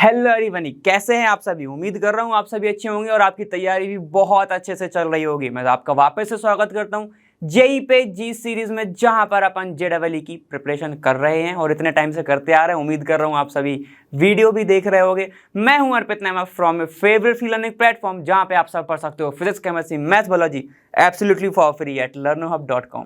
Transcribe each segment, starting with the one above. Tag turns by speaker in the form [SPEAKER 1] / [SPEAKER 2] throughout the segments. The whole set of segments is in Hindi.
[SPEAKER 1] हेलो एवरीवन, कैसे हैं आप सभी। उम्मीद कर रहा हूं आप सभी अच्छे होंगे और आपकी तैयारी भी बहुत अच्छे से चल रही होगी। मैं आपका वापस से स्वागत करता हूं जेई पे जी सीरीज में, जहां पर अपन जेईई की प्रिपरेशन कर रहे हैं और इतने टाइम से करते आ रहे हैं। उम्मीद कर रहा हूं आप सभी वीडियो भी देख रहे होंगे। मैं हूं Arpit Naima from a favourite free learning platform, जहां पे आप सब पढ़ सकते हो physics, chemistry, math, biology absolutely for free at learnerhub.com।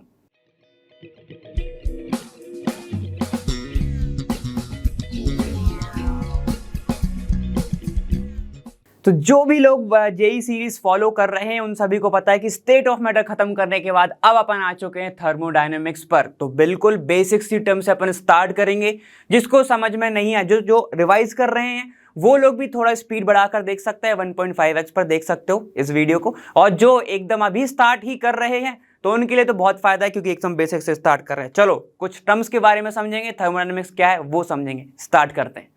[SPEAKER 1] तो जो भी लोग जेई सीरीज फॉलो कर रहे हैं उन सभी को पता है कि स्टेट ऑफ मैटर खत्म करने के बाद अब अपन आ चुके हैं थर्मोडायनेमिक्स पर। तो बिल्कुल बेसिक सी टर्म से अपन स्टार्ट करेंगे। जिसको समझ में नहीं है, जो रिवाइज कर रहे हैं वो लोग भी थोड़ा स्पीड बढ़ाकर देख सकते हैं, 1.5x पर देख सकते हो इस वीडियो को। और जो एकदम अभी स्टार्ट ही कर रहे हैं तो उनके लिए तो बहुत फायदा है, क्योंकि एकदम बेसिक से स्टार्ट कर रहे हैं। चलो कुछ टर्म्स के बारे में समझेंगे, थर्मोडायनेमिक्स क्या है वो समझेंगे। स्टार्ट करते हैं।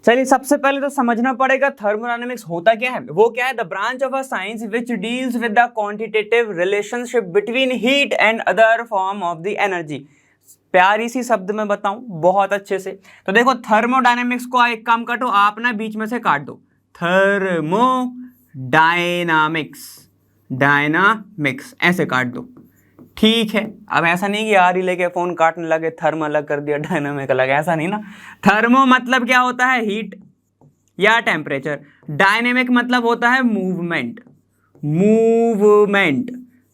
[SPEAKER 1] चलिए, सबसे पहले तो समझना पड़ेगा थर्मोडायनेमिक्स होता क्या है। वो क्या है? The branch of a science which deals with the quantitative relationship between heat and other form of the energy. प्यारी सी शब्द में बताऊं बहुत अच्छे से, तो देखो थर्मोडायनेमिक्स को एक काम काटो, आप ना बीच में से काट दो। थर्मोडायनामिक्स, डायनामिक्स ऐसे काट दो, ठीक है। अब ऐसा नहीं कि यार ही लेके फोन काटने लगे, थर्म अलग कर दिया डायनामिक अलग, ऐसा नहीं ना। थर्मो मतलब क्या होता है? हीट या टेम्परेचर। डायनेमिक मतलब होता है मूवमेंट, मूवमेंट,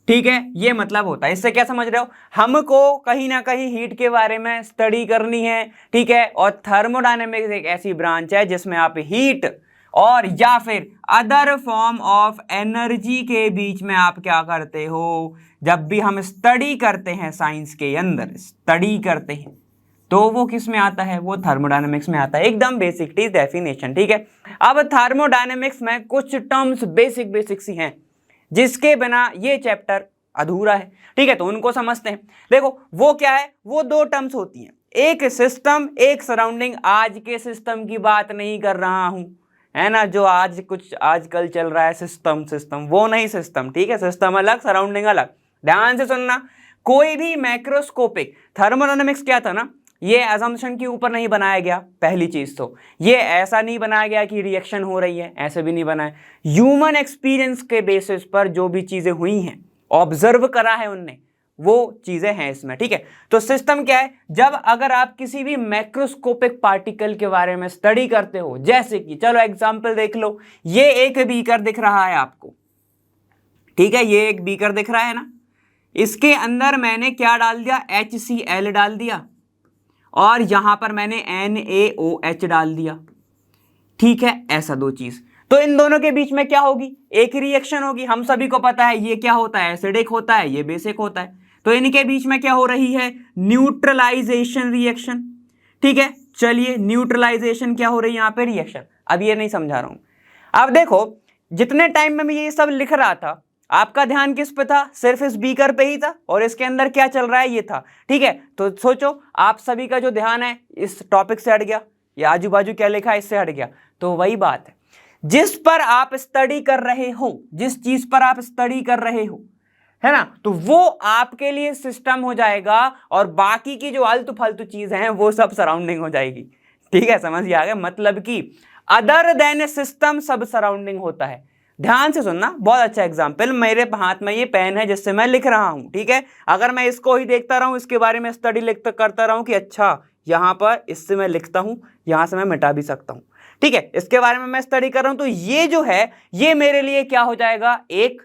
[SPEAKER 1] ठीक है। ये मतलब होता है। इससे क्या समझ रहे हो? हमको कहीं ना कहीं हीट के बारे में स्टडी करनी है, ठीक है। और थर्मोडायनेमिक्स एक ऐसी ब्रांच है जिसमें आप हीट और या फिर अदर फॉर्म ऑफ एनर्जी के बीच में आप क्या करते हो। जब भी हम स्टडी करते हैं, साइंस के अंदर स्टडी करते हैं, तो वो किस में आता है? वो थर्मोडायनेमिक्स में आता है। एकदम बेसिक टी डेफिनेशन, ठीक है। अब थर्मोडायनेमिक्स में कुछ टर्म्स बेसिक सी हैं जिसके बिना ये चैप्टर अधूरा है, ठीक है। तो उनको समझते हैं। देखो वो क्या है? वो दो टर्म्स होती हैं, एक सिस्टम, एक सराउंडिंग। आज के सिस्टम की बात नहीं कर रहा हूं, है ना, जो आज कुछ आजकल चल रहा है सिस्टम वो नहीं सिस्टम, ठीक है। सिस्टम अलग, सराउंडिंग अलग। ध्यान से सुनना। कोई भी मैक्रोस्कोपिक थर्मोडायनेमिक्स क्या था ना, ये असम्पशन के ऊपर नहीं बनाया गया। पहली चीज तो ये ऐसा नहीं बनाया गया कि रिएक्शन हो रही है, ऐसे भी नहीं बनाया। ह्यूमन एक्सपीरियंस के बेसिस पर जो भी चीजें हुई हैं, ऑब्जर्व करा है उनने, वो चीजें हैं इसमें, ठीक है। तो सिस्टम क्या है? जब अगर आप किसी भी मैक्रोस्कोपिक पार्टिकल के बारे में स्टडी करते हो, जैसे कि चलो एग्जांपल देख लो, ये एक बीकर दिख रहा है आपको, ठीक है। ये एक बीकर दिख रहा है ना, इसके अंदर मैंने क्या डाल दिया? HCl डाल दिया, और यहां पर मैंने NaOH डाल दिया, ठीक है। ऐसा दो चीज, तो इन दोनों के बीच में क्या होगी? एक रिएक्शन होगी। हम सभी को पता है ये क्या होता है? एसिडिक होता है, ये बेसिक होता है। तो इनके बीच में क्या हो रही है? न्यूट्रलाइजेशन रिएक्शन, ठीक है। चलिए, न्यूट्रलाइजेशन क्या हो रही है यहां पे? रिएक्शन। अब ये नहीं समझा रहा हूं। अब देखो, जितने टाइम में मैं ये सब लिख रहा था, आपका ध्यान किस पे था? सिर्फ इस बीकर पे ही था, और इसके अंदर क्या चल रहा है ये था, ठीक है। तो सोचो, आप सभी का जो ध्यान है इस टॉपिक से हट गया, या आजू बाजू क्या लिखा है इससे हट गया। तो वही बात है, जिस पर आप स्टडी कर रहे हो, जिस चीज पर आप स्टडी कर रहे हो, है ना, तो वो आपके लिए सिस्टम हो जाएगा, और बाकी की जो आलतू फालतू चीज हैं वो सब सराउंडिंग हो जाएगी, ठीक है। समझ आ गया? मतलब कि अदर देन सिस्टम सब सराउंडिंग होता है। ध्यान से सुनना, बहुत अच्छा एग्जाम्पल। मेरे हाथ में ये पेन है जिससे मैं लिख रहा हूं, ठीक है। अगर मैं इसको ही देखता रहूं, इसके बारे में स्टडी लिखता करता रहूं कि अच्छा यहां पर इससे मैं लिखता हूं, यहां से मैं मिटा भी सकता हूं, ठीक है, इसके बारे में मैं स्टडी कर रहा हूं, तो ये जो है ये मेरे लिए क्या हो जाएगा? एक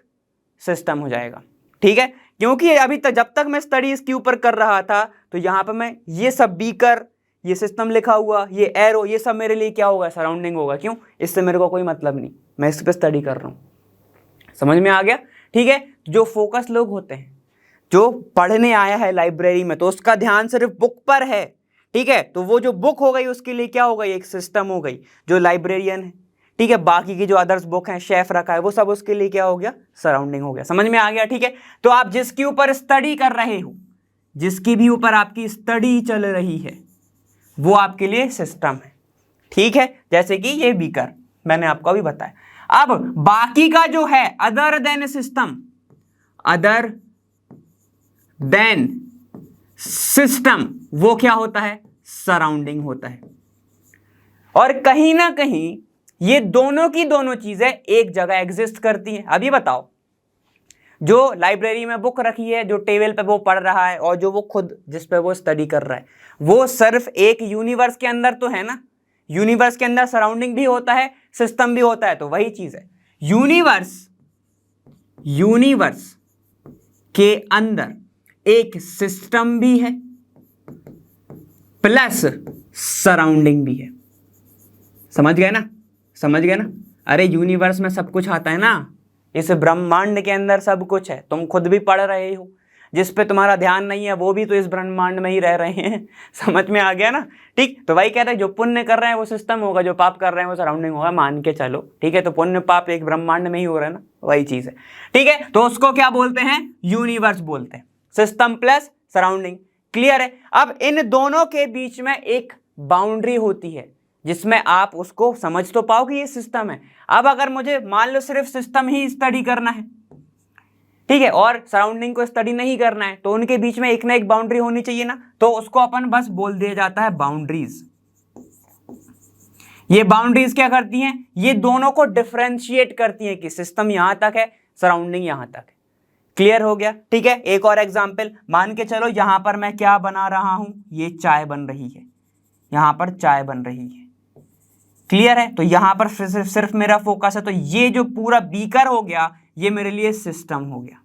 [SPEAKER 1] सिस्टम हो जाएगा, ठीक है। क्योंकि अभी तक जब तक मैं स्टडी इसके ऊपर कर रहा था, तो यहां पर मैं ये सब बीकर, ये सिस्टम लिखा हुआ, ये एरो, ये सब मेरे लिए क्या होगा? सराउंडिंग होगा। क्यों? इससे मेरे को कोई मतलब नहीं, मैं इस पर स्टडी कर रहा हूं। समझ में आ गया? ठीक है। जो फोकस लोग होते हैं, जो पढ़ने आया है लाइब्रेरी में, तो उसका ध्यान सिर्फ बुक पर है, ठीक है। तो वो जो बुक हो गई उसके लिए क्या हो गई? एक सिस्टम हो गई, जो लाइब्रेरियन है, ठीक है। बाकी की जो अदर्स बुक हैं, शेफ रखा है, वो सब उसके लिए क्या हो गया? सराउंडिंग हो गया। समझ में आ गया? ठीक है। तो आप जिसके ऊपर स्टडी कर रहे हो, जिसकी भी ऊपर आपकी स्टडी चल रही है, वो आपके लिए सिस्टम है, ठीक है। जैसे कि ये बीकर मैंने आपको अभी बताया। अब बाकी का जो है other than system, other than system वो क्या होता है, सराउंडिंग होता है। और कहीं ना कहीं ये दोनों की दोनों चीजें एक जगह एग्जिस्ट करती हैं। अभी बताओ, जो लाइब्रेरी में बुक रखी है, जो टेबल पे वो पढ़ रहा है, और जो वो खुद जिस पे वो स्टडी कर रहा है, वो सिर्फ एक यूनिवर्स के अंदर तो है ना। यूनिवर्स के अंदर सराउंडिंग भी होता है, सिस्टम भी होता है, तो वही चीज है। यूनिवर्स के अंदर एक सिस्टम भी है प्लस सराउंडिंग भी है। समझ गए ना, समझ गए ना। अरे यूनिवर्स में सब कुछ आता है ना, इस ब्रह्मांड के अंदर सब कुछ है, तुम खुद भी पढ़ रहे हो। जिस पे तुम्हारा ध्यान नहीं है वो भी तो इस ब्रह्मांड में ही रह रहे हैं। समझ में आ गया ना, ठीक। तो वही कहते हैं जो पुण्य कर रहे हैं वो सिस्टम होगा, जो पाप कर रहे हैं वो सराउंडिंग होगा, मान के चलो, ठीक है। तो पुण्य पाप एक ब्रह्मांड में ही हो रहा है ना, वही चीज है, ठीक है। तो उसको क्या बोलते हैं, यूनिवर्स बोलते हैं, सिस्टम प्लस सराउंडिंग। क्लियर है। अब इन दोनों के बीच में एक बाउंड्री होती है जिसमें आप उसको समझ तो पाओ कि ये सिस्टम है। अब अगर मुझे मान लो सिर्फ सिस्टम ही स्टडी करना है, ठीक है, और सराउंडिंग को स्टडी नहीं करना है, तो उनके बीच में एक ना एक बाउंड्री होनी चाहिए ना, तो उसको अपन बस बोल दिया जाता है बाउंड्रीज। ये बाउंड्रीज क्या करती हैं, ये दोनों को डिफरेंशिएट करती हैं कि सिस्टम यहां तक है, सराउंडिंग यहां तक है। क्लियर हो गया, ठीक है। एक और एग्जांपल मान के चलो, यहां पर मैं क्या बना रहा हूं, ये चाय बन रही है, यहां पर चाय बन रही है। क्लियर है। तो यहां पर सिर्फ मेरा फोकस है, तो ये जो पूरा बीकर हो गया ये मेरे लिए सिस्टम हो गया,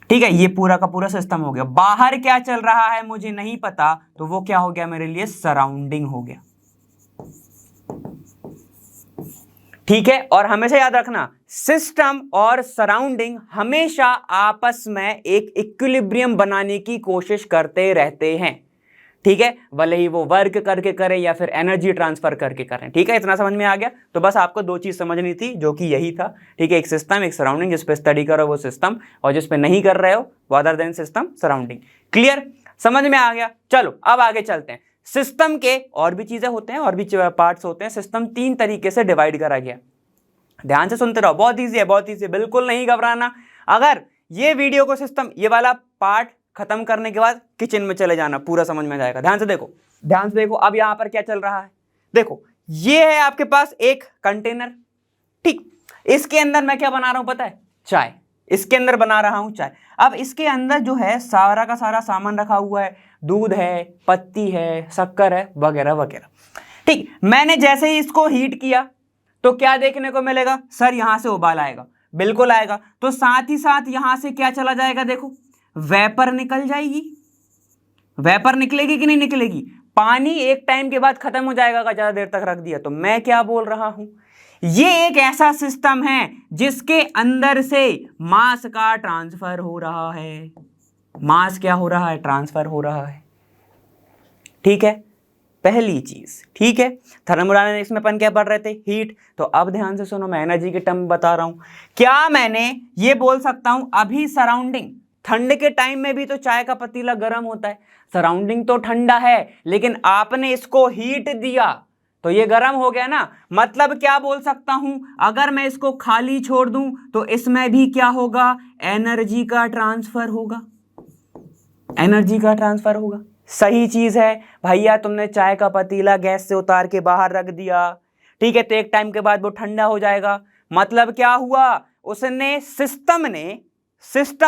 [SPEAKER 1] ठीक है। ये पूरा का पूरा सिस्टम हो गया। बाहर क्या चल रहा है मुझे नहीं पता, तो वो क्या हो गया मेरे लिए, सराउंडिंग हो गया, ठीक है। और हमेशा याद रखना, सिस्टम और सराउंडिंग हमेशा आपस में एक इक्विलिब्रियम बनाने की कोशिश करते रहते हैं, ठीक है। भले ही वो वर्क करके करें या फिर एनर्जी ट्रांसफर करके करें, ठीक है। इतना समझ में आ गया। तो बस आपको दो चीज समझनी थी, जो कि यही था, ठीक है। एक सिस्टम, एक सराउंडिंग। जिस पे स्टडी करो वो सिस्टम, और जिस पे नहीं कर रहे हो वो other than system, surrounding. Clear, समझ में आ गया। चलो अब आगे चलते हैं। सिस्टम के और भी चीजें होते हैं, और भी पार्ट्स होते हैं। सिस्टम 3 तरीके से डिवाइड करा गया। ध्यान से सुनते रहो, बहुत ईजी है, बहुत ईजी है, बिल्कुल नहीं घबराना। अगर ये वीडियो को सिस्टम ये वाला पार्ट खत्म करने के बाद किचन में चले जाना, पूरा समझ में जाएगा। ध्यान से देखो, ध्यान से देखो। अब यहां पर क्या चल रहा है, देखो ये है आपके पास एक कंटेनर, ठीक। इसके अंदर मैं क्या बना रहा हूं पता है, चाय। इसके अंदर बना रहा हूं चाय। अब इसके अंदर जो है सारा का सारा सामान रखा हुआ है, दूध है, पत्ती है, शक्कर है, वगैरह वगैरह, ठीक। मैंने जैसे ही इसको हीट किया तो क्या देखने को मिलेगा, सर यहां से उबाल आएगा, बिल्कुल आएगा। तो साथ ही साथ यहां से क्या चला जाएगा, देखो वेपर निकल जाएगी। वेपर निकलेगी कि नहीं निकलेगी, पानी एक टाइम के बाद खत्म हो जाएगा अगर ज्यादा देर तक रख दिया। तो मैं क्या बोल रहा हूं, ये एक ऐसा सिस्टम है जिसके अंदर से मास का ट्रांसफर हो रहा है। मास क्या हो रहा है, ट्रांसफर हो रहा है, ठीक है। पहली चीज, ठीक है। थर्मोडायनामिक्स में अपन क्या पढ़ रहे थे, हीट। तो अब ध्यान से सुनो, मैं एनर्जी के टर्म बता रहा हूं। क्या मैंने ये बोल सकता हूं अभी सराउंडिंग, ठंड के टाइम में भी तो चाय का पतीला गर्म होता है, सराउंडिंग तो ठंडा है, लेकिन आपने इसको हीट दिया तो ये गर्म हो गया ना। मतलब क्या बोल सकता हूं, अगर मैं इसको खाली छोड़ दूं तो इसमें भी क्या होगा, एनर्जी का ट्रांसफर होगा, एनर्जी का ट्रांसफर होगा। सही चीज है भैया, तुमने चाय का पतीला गैस से उतार के बाहर रख दिया, ठीक है, तो एक टाइम के बाद वो ठंडा हो जाएगा। मतलब क्या हुआ, उसने सिस्टम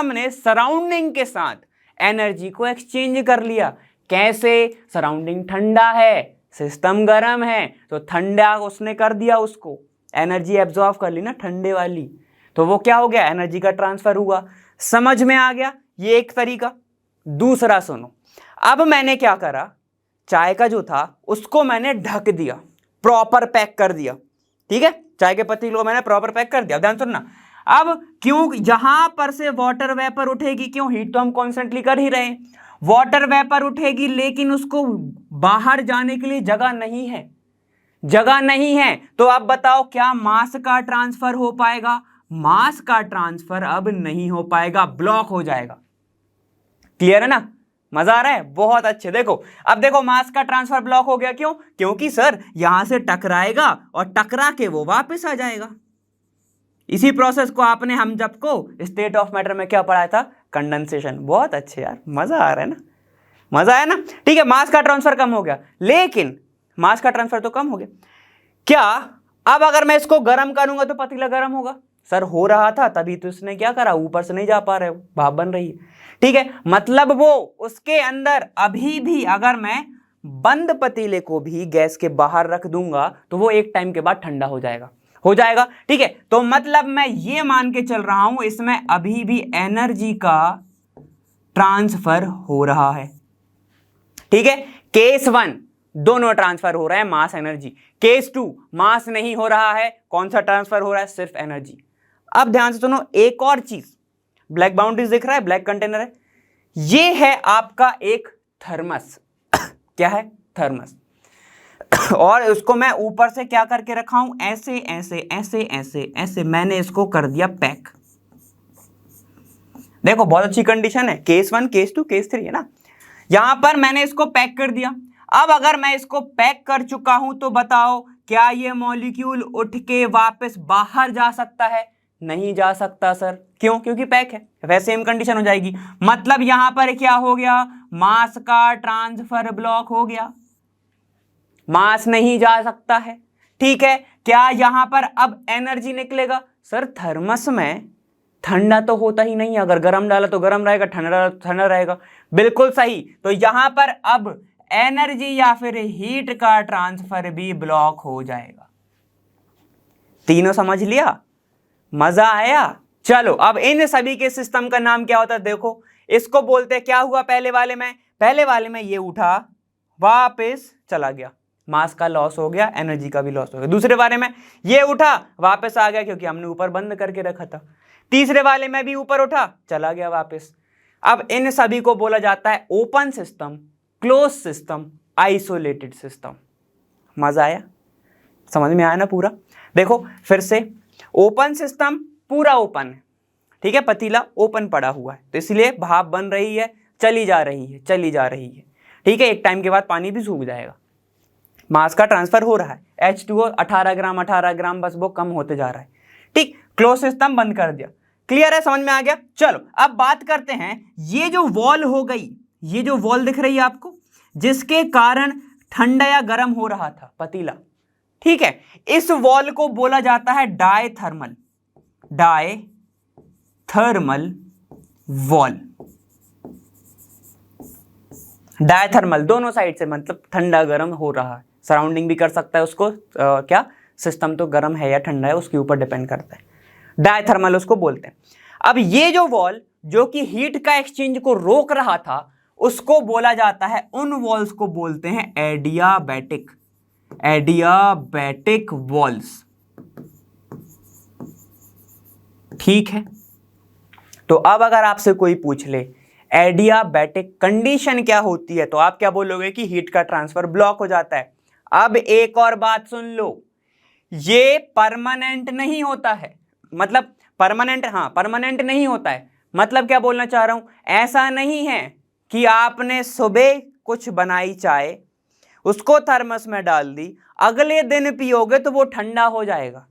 [SPEAKER 1] ने सराउंडिंग के साथ एनर्जी को एक्सचेंज कर लिया। कैसे, सराउंडिंग ठंडा है, सिस्टम गर्म है, तो ठंडा उसने कर दिया, उसको एनर्जी एब्जॉर्ब कर ली ना ठंडे वाली, तो वो क्या हो गया, एनर्जी का ट्रांसफर हुआ। समझ में आ गया, ये एक तरीका। दूसरा सुनो, अब मैंने क्या करा, चाय का जो था उसको मैंने ढक दिया, प्रॉपर पैक कर दिया, ठीक है। चाय के पत्ती को मैंने प्रॉपर पैक कर दिया। ध्यान सुनना, अब क्यों जहां पर से वाटर वेपर उठेगी, क्यों, हीट तो हम कॉन्स्टेंटली कर ही रहे हैं, वाटर वेपर उठेगी, लेकिन उसको बाहर जाने के लिए जगह नहीं है, जगह नहीं है। तो अब बताओ क्या मास का ट्रांसफर हो पाएगा, मास का ट्रांसफर अब नहीं हो पाएगा, ब्लॉक हो जाएगा। क्लियर है ना, मजा आ रहा है, बहुत अच्छे। देखो अब देखो, मास का ट्रांसफर ब्लॉक हो गया, क्यों, क्योंकि सर यहां से टकराएगा और टकरा के वो वापस आ जाएगा। इसी प्रोसेस को आपने हम जब को स्टेट ऑफ मैटर में क्या पढ़ाया था, कंडेंसेशन। बहुत अच्छे यार, मजा आ रहा है ना, मजा आया ना। ठीक है, मास का ट्रांसफर कम हो गया, लेकिन मास का ट्रांसफर तो कम हो गया, क्या अब अगर मैं इसको गर्म करूंगा तो पतीला गर्म होगा? सर हो रहा था, तभी तो इसने क्या करा, ऊपर से नहीं जा पा रहे हो, भाप बन रही है। ठीक है, मतलब वो उसके अंदर अभी भी अगर मैं बंद पतीले को भी गैस के बाहर रख दूंगा तो वो एक टाइम के बाद ठंडा हो जाएगा, हो जाएगा। ठीक है, तो मतलब मैं ये मान के चल रहा हूं इसमें अभी भी एनर्जी का ट्रांसफर हो रहा है। ठीक है, केस 1 दोनों ट्रांसफर हो रहा है, मास एनर्जी। केस 2 मास नहीं हो रहा है, कौन सा ट्रांसफर हो रहा है, सिर्फ एनर्जी। अब ध्यान से सुनो एक और चीज, ब्लैक बाउंड्रीज दिख रहा है, ब्लैक कंटेनर है, ये है आपका एक थर्मस। क्या है, थर्मस। और उसको मैं ऊपर से क्या करके रखा हूं, ऐसे ऐसे ऐसे ऐसे ऐसे मैंने इसको कर दिया पैक। देखो बहुत अच्छी कंडीशन है, केस 1 केस 2 केस 3 है ना, यहां पर मैंने इसको पैक कर दिया। अब अगर मैं इसको पैक कर चुका हूं तो बताओ क्या ये मॉलिक्यूल उठ के वापस बाहर जा सकता है? नहीं जा सकता सर, क्यों? क्योंकि पैक है। वैसे सेम कंडीशन हो जाएगी, मतलब यहां पर क्या हो गया, मास का ट्रांसफर ब्लॉक हो गया, मास नहीं जा सकता है। ठीक है, क्या यहां पर अब एनर्जी निकलेगा? सर थर्मस में ठंडा तो होता ही नहीं है, अगर गर्म डाला तो गर्म रहेगा, ठंडा डाला तो ठंडा रहेगा। बिल्कुल सही, तो यहां पर अब एनर्जी या फिर हीट का ट्रांसफर भी ब्लॉक हो जाएगा। तीनों समझ लिया, मजा आया? चलो अब इन सभी के सिस्टम का नाम क्या होता है, देखो इसको बोलते हैं, क्या हुआ पहले वाले में, पहले वाले में ये उठा वापस चला गया, मास का लॉस हो गया, एनर्जी का भी लॉस हो गया। दूसरे वाले में ये उठा वापस आ गया क्योंकि हमने ऊपर बंद करके रखा था। तीसरे वाले में भी ऊपर उठा चला गया वापस। अब इन सभी को बोला जाता है open system, close system, isolated system. मजा आया, समझ में आया ना पूरा? देखो फिर से, ओपन सिस्टम पूरा ओपन है, ठीक है, पतीला ओपन पड़ा हुआ है तो इसलिए भाप बन रही है, चली जा रही है, चली जा रही है। ठीक है, एक टाइम के बाद पानी भी सूख जाएगा, मास का ट्रांसफर हो रहा है, H2O 18 ग्राम बस वो कम होते जा रहा है। ठीक, क्लोज सिस्टम बंद कर दिया। क्लियर है, समझ में आ गया? चलो अब बात करते हैं, ये जो वॉल हो गई, ये जो वॉल दिख रही है आपको, जिसके कारण ठंडा या गर्म हो रहा था पतीला, ठीक है, इस वॉल को बोला जाता है डायथर्मल, डायथर्मल वॉल। डायथर्मल दोनों साइड से, मतलब ठंडा गर्म हो रहा है, सराउंडिंग भी कर सकता है उसको, क्या सिस्टम तो गर्म है या ठंडा है उसके ऊपर डिपेंड करता है, डायथर्मल उसको बोलते हैं। अब ये जो वॉल जो कि हीट का एक्सचेंज को रोक रहा था उसको बोला जाता है, उन वॉल्स को बोलते हैं एडियाबैटिक, एडियाबैटिक वॉल्स। ठीक है, तो अब अगर आपसे कोई पूछ ले एडियाबैटिक कंडीशन क्या होती है तो आप क्या बोलोगे कि हीट का ट्रांसफर ब्लॉक हो जाता है। अब एक और बात सुन लो, ये परमानेंट नहीं होता है, मतलब परमानेंट, हाँ परमानेंट नहीं होता है, मतलब क्या बोलना चाह रहा हूं, ऐसा नहीं है कि आपने सुबह कुछ बनाई चाय, उसको थर्मस में डाल दी, अगले दिन पियोगे तो वो ठंडा हो जाएगा,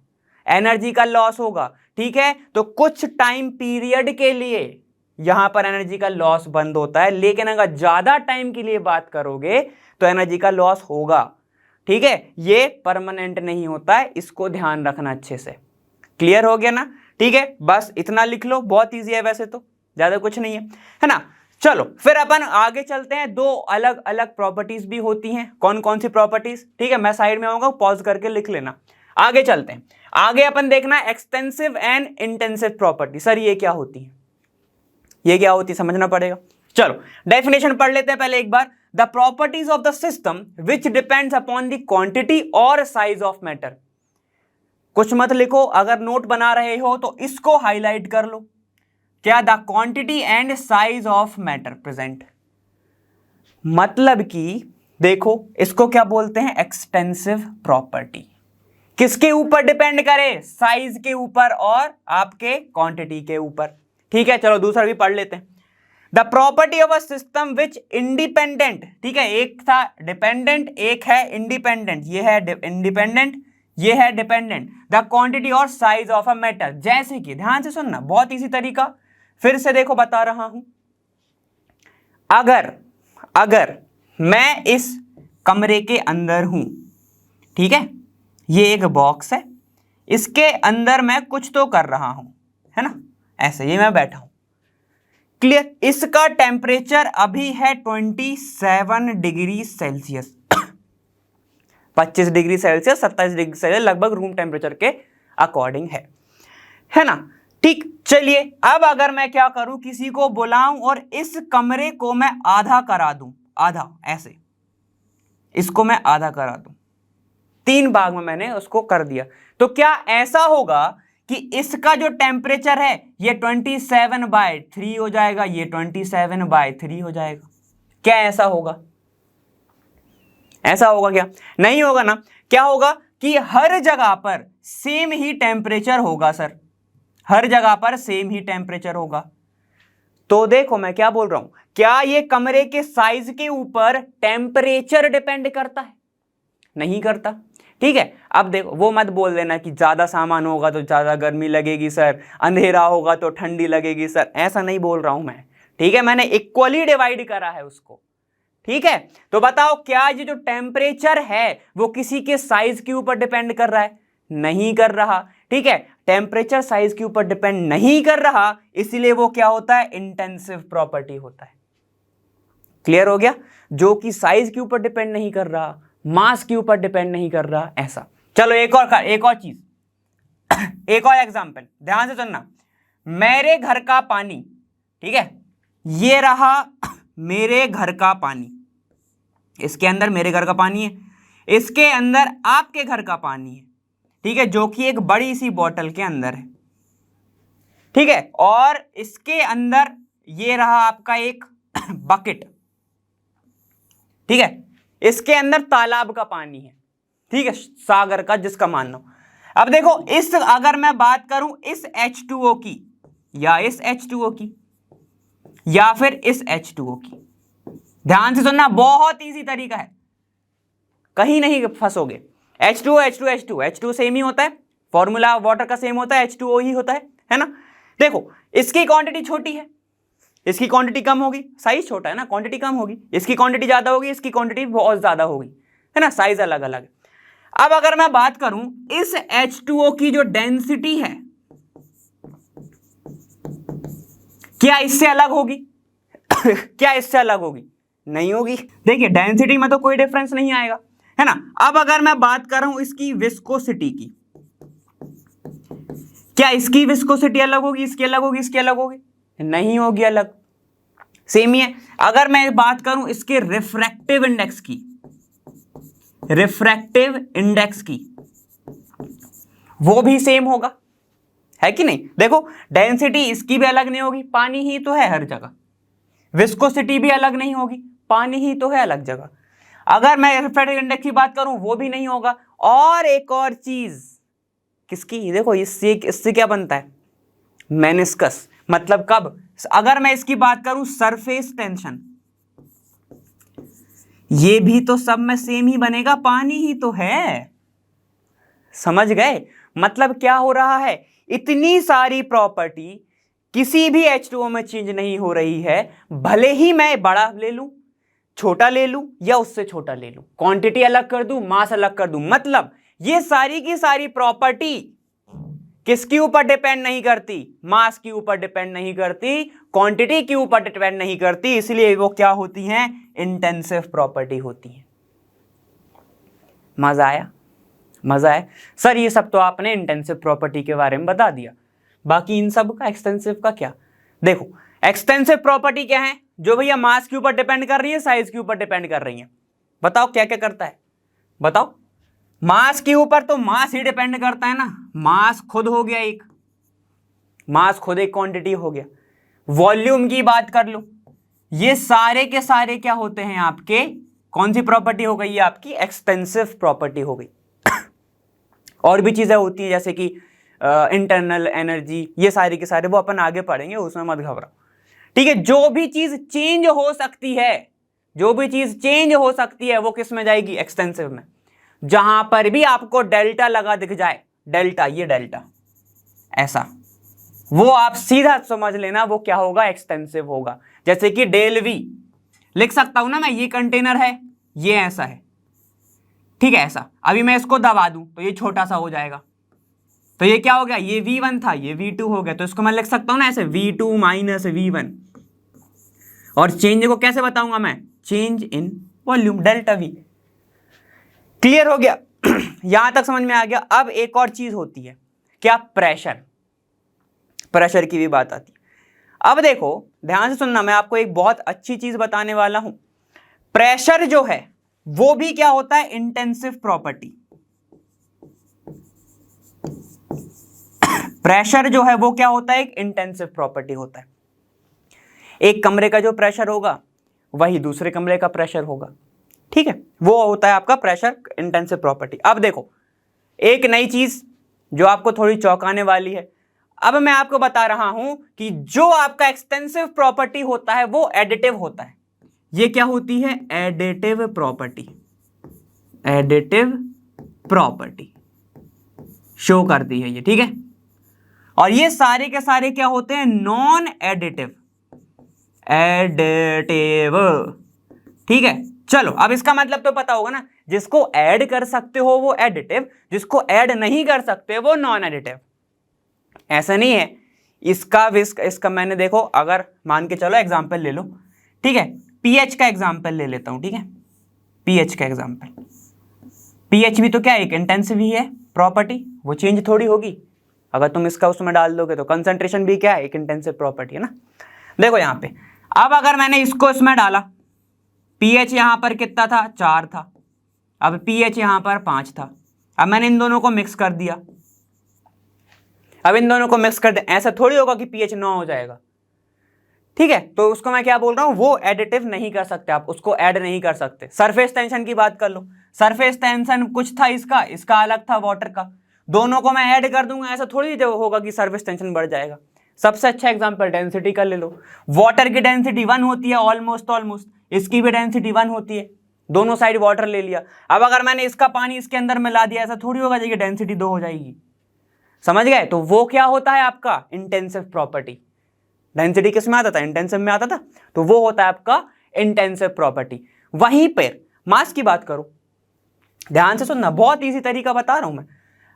[SPEAKER 1] एनर्जी का लॉस होगा। ठीक है, तो कुछ टाइम पीरियड के लिए यहां पर एनर्जी का लॉस बंद होता है, लेकिन अगर ज्यादा टाइम के लिए बात करोगे तो एनर्जी का लॉस होगा। ठीक है, ये परमानेंट नहीं होता है, इसको ध्यान रखना अच्छे से। क्लियर हो गया ना? ठीक है, बस इतना लिख लो, बहुत इजी है, वैसे तो ज्यादा कुछ नहीं है ना। चलो फिर अपन आगे चलते हैं, दो अलग अलग प्रॉपर्टीज भी होती हैं। कौन कौन सी प्रॉपर्टीज? ठीक है, मैं साइड में आऊंगा, पॉज करके लिख लेना। आगे चलते हैं, आगे अपन देखना extensive and intensive property. Sir ये क्या होती है, ये क्या होती है, समझना पड़ेगा। चलो डेफिनेशन पढ़ लेते हैं पहले एक बार। The properties of the system which depends upon the quantity और साइज ऑफ मैटर। कुछ मत लिखो, अगर नोट बना रहे हो तो इसको हाईलाइट कर लो। क्या? The quantity and size of matter present, मतलब कि देखो इसको क्या बोलते हैं, एक्सटेंसिव प्रॉपर्टी। किसके ऊपर डिपेंड करे? साइज के ऊपर और आपके क्वांटिटी के ऊपर। ठीक है, चलो दूसरा भी पढ़ लेते हैं। The property of a system which independent, ठीक है, एक था डिपेंडेंट, एक है इंडिपेंडेंट, ये है इंडिपेंडेंट, ये है डिपेंडेंट। द क्वांटिटी और साइज ऑफ अ मेटल, जैसे कि ध्यान से सुनना, बहुत इजी तरीका, फिर से देखो बता रहा हूं, अगर मैं इस कमरे के अंदर हूं, ठीक है, ये एक बॉक्स है, इसके अंदर मैं कुछ तो कर रहा हूं, है ना, ऐसे ये मैं बैठा हूं, क्लियर। इसका टेम्परेचर अभी है 27 degree Celsius 25 degree Celsius 27 degree Celsius लगभग रूम टेम्परेचर के अकॉर्डिंग है ना। ठीक, चलिए अब अगर मैं क्या करूं, किसी को बुलाऊं और इस कमरे को मैं आधा करा दूं, आधा ऐसे, इसको मैं आधा करा दूं, 3 भाग में मैंने उसको कर दिया, तो क्या ऐसा होगा कि इसका जो टेम्परेचर है ये 27/3 हो जाएगा, ये 27/3 हो जाएगा? क्या ऐसा होगा? ऐसा होगा क्या? नहीं होगा ना। क्या होगा कि हर जगह पर सेम ही टेम्परेचर होगा सर, हर जगह पर सेम ही टेम्परेचर होगा। तो देखो मैं क्या बोल रहा हूं, क्या ये कमरे के साइज के ऊपर टेम्परेचर डिपेंड करता है? नहीं करता, ठीक है। अब देखो वो मत बोल देना कि ज्यादा सामान होगा तो ज्यादा गर्मी लगेगी सर, अंधेरा होगा तो ठंडी लगेगी सर, ऐसा नहीं बोल रहा हूं मैं, ठीक है। मैंने इक्वली डिवाइड करा है उसको, ठीक है। तो बताओ क्या ये जो टेम्परेचर है वो किसी के साइज के ऊपर डिपेंड कर रहा है? नहीं कर रहा, ठीक है। टेम्परेचर साइज के ऊपर डिपेंड नहीं कर रहा, इसलिए वो क्या होता है? इंटेंसिव प्रॉपर्टी होता है। क्लियर हो गया? जो कि साइज के ऊपर डिपेंड नहीं कर रहा, मास के ऊपर डिपेंड नहीं कर रहा, ऐसा। चलो एक और चीज एक और एग्जांपल ध्यान से सुनना। मेरे घर का पानी, ठीक है, ये रहा मेरे घर का पानी, इसके अंदर मेरे घर का पानी है, इसके अंदर आपके घर का पानी है, ठीक है, जो कि एक बड़ी सी बोतल के अंदर है, ठीक है। और इसके अंदर ये रहा आपका एक बकेट, ठीक है, इसके अंदर तालाब का पानी है, ठीक है, सागर का जिसका मान लो। अब देखो इस अगर मैं बात करूं इस H2O की, या इस H2O की, या फिर इस H2O की, ध्यान से सुनना, बहुत इजी तरीका है, कहीं नहीं फंसोगे। H2O H2 H2 H2 same ही होता है, फॉर्मूला वाटर का सेम होता है, H2O ही होता है ना। देखो इसकी क्वांटिटी छोटी है, इसकी क्वांटिटी कम होगी, साइज छोटा है ना, क्वांटिटी कम होगी, इसकी क्वांटिटी ज्यादा होगी, इसकी क्वांटिटी बहुत ज्यादा होगी, है ना, साइज अलग अलग है। अब अगर मैं बात करूं इस H2O की जो डेंसिटी है, क्या इससे अलग होगी? क्या इससे अलग होगी? नहीं होगी। देखिए डेंसिटी में तो कोई डिफरेंस नहीं आएगा, है ना। अब अगर मैं बात कर रहा हूं इसकी विस्कोसिटी की, क्या इसकी विस्कोसिटी अलग होगी, इसकी अलग होगी, इसकी अलग होगी? नहीं होगी अलग, सेम ही है। अगर मैं बात करूं इसके रिफ्रैक्टिव इंडेक्स की, रिफ्रैक्टिव इंडेक्स की, वो भी सेम होगा, है कि नहीं। देखो डेंसिटी इसकी भी अलग नहीं होगी, पानी ही तो है हर जगह, विस्कोसिटी भी अलग नहीं होगी, पानी ही तो है अलग जगह। अगर मैं रिफ्रैक्टिव इंडेक्स की बात करूं वो भी नहीं होगा। और एक और चीज किसकी, देखो इससे क्या बनता है? मेनिस्कस, मतलब कब, अगर मैं इसकी बात करूं सरफेस टेंशन, ये भी तो सब में सेम ही बनेगा, पानी ही तो है, समझ गए। मतलब क्या हो रहा है, इतनी सारी प्रॉपर्टी किसी भी H2O में चेंज नहीं हो रही है, भले ही मैं बड़ा ले लूं, छोटा ले लूं, या उससे छोटा ले लूं, क्वांटिटी अलग कर दूं, मास अलग कर दूं, मतलब ये सारी की सारी प्रॉपर्टी किसके ऊपर डिपेंड नहीं करती? मास के ऊपर डिपेंड नहीं करती, क्वांटिटी के ऊपर डिपेंड नहीं करती, इसलिए वो क्या होती हैं? इंटेंसिव प्रॉपर्टी होती हैं। मजा आया? मजा आया सर, ये सब तो आपने इंटेंसिव प्रॉपर्टी के बारे में बता दिया, बाकी इन सब का एक्सटेंसिव का क्या? देखो एक्सटेंसिव प्रॉपर्टी क्या है? जो भैया मास के ऊपर डिपेंड कर रही है, साइज के ऊपर डिपेंड कर रही है। बताओ क्या क्या करता है, बताओ। मास के ऊपर तो मास ही डिपेंड करता है ना, मास खुद हो गया एक, मास खुद एक क्वांटिटी हो गया। वॉल्यूम की बात कर लो, ये सारे के सारे क्या होते हैं आपके, कौन सी प्रॉपर्टी हो गई? ये आपकी एक्सटेंसिव प्रॉपर्टी हो गई। और भी चीजें होती है जैसे कि इंटरनल एनर्जी, ये सारे के सारे वो अपन आगे पढ़ेंगे, उसमें मत घबराओ, ठीक है। जो भी चीज चेंज हो सकती है, जो भी चीज चेंज हो सकती है वो किस में जाएगी? एक्सटेंसिव में। जहां पर भी आपको डेल्टा लगा दिख जाए, डेल्टा, ये डेल्टा ऐसा, वो आप सीधा समझ लेना वो क्या होगा, एक्सटेंसिव होगा। जैसे कि डेल वी लिख सकता हूं ना मैं, ये कंटेनर है, ये ऐसा है, ठीक है, ऐसा। अभी मैं इसको दबा दूं तो ये छोटा सा हो जाएगा, तो ये क्या हो गया, ये V1 था, ये V2 हो गया। तो इसको मैं लिख सकता हूं ना ऐसे, V2 माइनस V1। और चेंज को कैसे बताऊंगा मैं, change in volume, delta V। Clear हो गया? यहां तक समझ में आ गया। अब एक और चीज होती है क्या, प्रेशर। प्रेशर की भी बात आती है। अब देखो ध्यान से सुनना, मैं आपको एक बहुत अच्छी चीज बताने वाला हूं। प्रेशर जो है वो भी क्या होता है, इंटेंसिव प्रॉपर्टी। प्रेशर जो है वो क्या होता है, एक इंटेंसिव प्रॉपर्टी होता है। एक कमरे का जो प्रेशर होगा वही दूसरे कमरे का प्रेशर होगा, ठीक है, वो होता है आपका प्रेशर इंटेंसिव प्रॉपर्टी। अब देखो एक नई चीज जो आपको थोड़ी चौंकाने वाली है। अब मैं आपको बता रहा हूं कि जो आपका एक्सटेंसिव प्रॉपर्टी होता है वो एडिटिव होता है। ये क्या होती है, additive property. Additive property show करती है ये, ठीक है। और ये सारे के सारे क्या होते हैं, नॉन एडिटिव। एडिटिव, ठीक है। चलो अब इसका मतलब तो पता होगा ना, जिसको ऐड कर सकते हो वो एडिटिव, जिसको ऐड नहीं कर सकते वो नॉन एडिटिव। ऐसा नहीं है इसका मैंने देखो, अगर मान के चलो एग्जांपल ले लो, ठीक है, पीएच का एग्जांपल ले लेता हूं, ठीक है, पीएच का एग्जांपल। पीएच भी तो क्या एक इंटेंसिव ही है प्रॉपर्टी, वो चेंज थोड़ी होगी। अगर तुम इसका उसमें डाल दोगे तो कंसंट्रेशन भी क्या है, एक इंटेंसिव प्रॉपर्टी है ना। देखो यहां पे, अब अगर मैंने इसको इसमें डाला, पीएच यहां पर कितना था, 4 था, अब पीएच यहां पर 5 था। अब मैंने इन दोनों को मिक्स कर दिया, अब इन दोनों को मिक्स कर दे, ऐसा थोड़ी होगा कि पीएच 9 हो जाएगा, ठीक है। तो उसको मैं क्या बोल रहा हूं, वो एडिटिव नहीं कर सकते आप, उसको ऐड नहीं कर सकते। सरफेस टेंशन की बात कर लो, सरफेस टेंशन कुछ था इसका अलग था वाटर का, दोनों को मैं ऐड कर दूंगा, ऐसा थोड़ी होगा कि सरफेस टेंशन बढ़ जाएगा। सबसे अच्छा एग्जांपल डेंसिटी का ले लो, वाटर की डेंसिटी 1 होती है ऑलमोस्ट, इसकी भी डेंसिटी 1 होती है, दोनों साइड वाटर ले लिया। अब अगर मैंने इसका पानी इसके अंदर मिला दिया, ऐसा थोड़ी होगा कि डेंसिटी 2 हो जाएगी, समझ गए। तो वो क्या होता है आपका इंटेंसिव प्रॉपर्टी। डेंसिटी किस में आता था, इंटेंसिव में आता था, तो वो होता है आपका इंटेंसिव प्रॉपर्टी। वहीं पर मास की बात करो, ध्यान से सुनना, बहुत इजी तरीका बता रहा हूं मैं।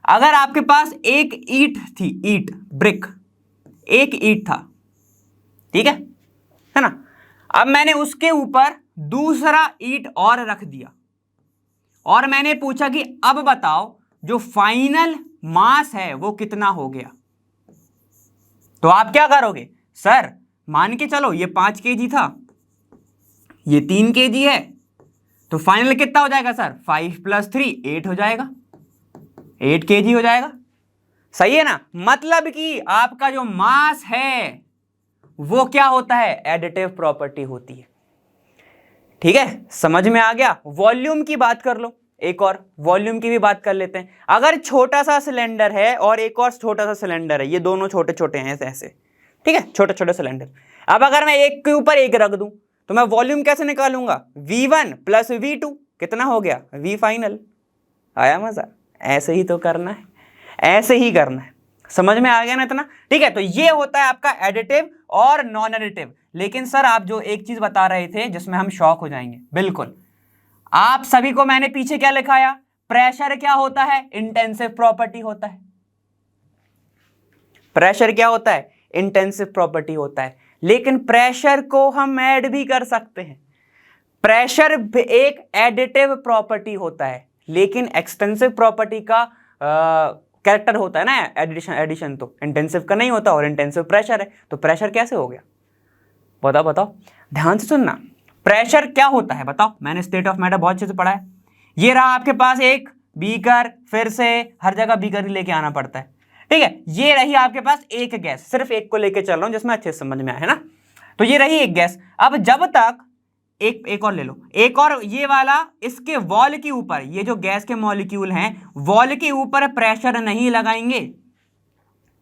[SPEAKER 1] अगर आपके पास एक ईंट थी, ईंट ब्रिक, एक ईंट था, ठीक है ना। अब मैंने उसके ऊपर दूसरा ईंट और रख दिया और मैंने पूछा कि अब बताओ जो फाइनल मास है वो कितना हो गया। तो आप क्या करोगे, सर मान के चलो ये 5 kg था, ये 3 kg है, तो फाइनल कितना हो जाएगा सर, 5 + 3 8 हो जाएगा, 8 kg हो जाएगा, सही है ना। मतलब कि आपका जो मास है वो क्या होता है, एडिटिव प्रॉपर्टी होती है, ठीक है, समझ में आ गया। वॉल्यूम की बात कर लो, एक और वॉल्यूम की भी बात कर लेते हैं। अगर छोटा सा सिलेंडर है और एक और छोटा सा सिलेंडर है, ये दोनों छोटे छोटे हैं ऐसे, ठीक है, छोटे छोटे सिलेंडर। अब अगर मैं एक के ऊपर एक रख दूं तो मैं वॉल्यूम कैसे निकालूंगा, V1 + V2 कितना हो गया, V फाइनल। आया मजा, ऐसे ही तो करना है, ऐसे ही करना है, समझ में आ गया ना इतना, ठीक है। तो ये होता है आपका एडिटिव और नॉन एडिटिव। लेकिन सर आप जो एक चीज बता रहे थे जिसमें हम शॉक हो जाएंगे, बिल्कुल आप सभी को मैंने पीछे क्या लिखाया, प्रेशर क्या होता है, इंटेंसिव प्रॉपर्टी होता है। प्रेशर क्या होता है, इंटेंसिव प्रॉपर्टी होता है। लेकिन प्रेशर को हम ऐड भी कर सकते हैं, प्रेशर एक एडिटिव प्रॉपर्टी होता है, लेकिन एक्सटेंसिव प्रॉपर्टी का कैरेक्टर होता है ना एडिशन तो इंटेंसिव का नहीं होता, और इंटेंसिव प्रेशर है, तो प्रेशर कैसे हो गया, बताओ ध्यान से सुनना। प्रेशर क्या होता है बताओ, मैंने स्टेट ऑफ मैटर बहुत अच्छे से पढ़ा है। ये रहा आपके पास एक बीकर, फिर से हर जगह बीकर ही लेके आना पड़ता है, ठीक है। ये रही आपके पास एक गैस, सिर्फ एक को लेके चल रहा हूं जिसमें अच्छे से समझ में आया है ना। तो ये रही एक गैस। अब जब तक एक और ले लो, एक और ये वाला, इसके वॉल के ऊपर ये जो गैस के मॉलिक्यूल हैं, वॉल के ऊपर प्रेशर नहीं लगाएंगे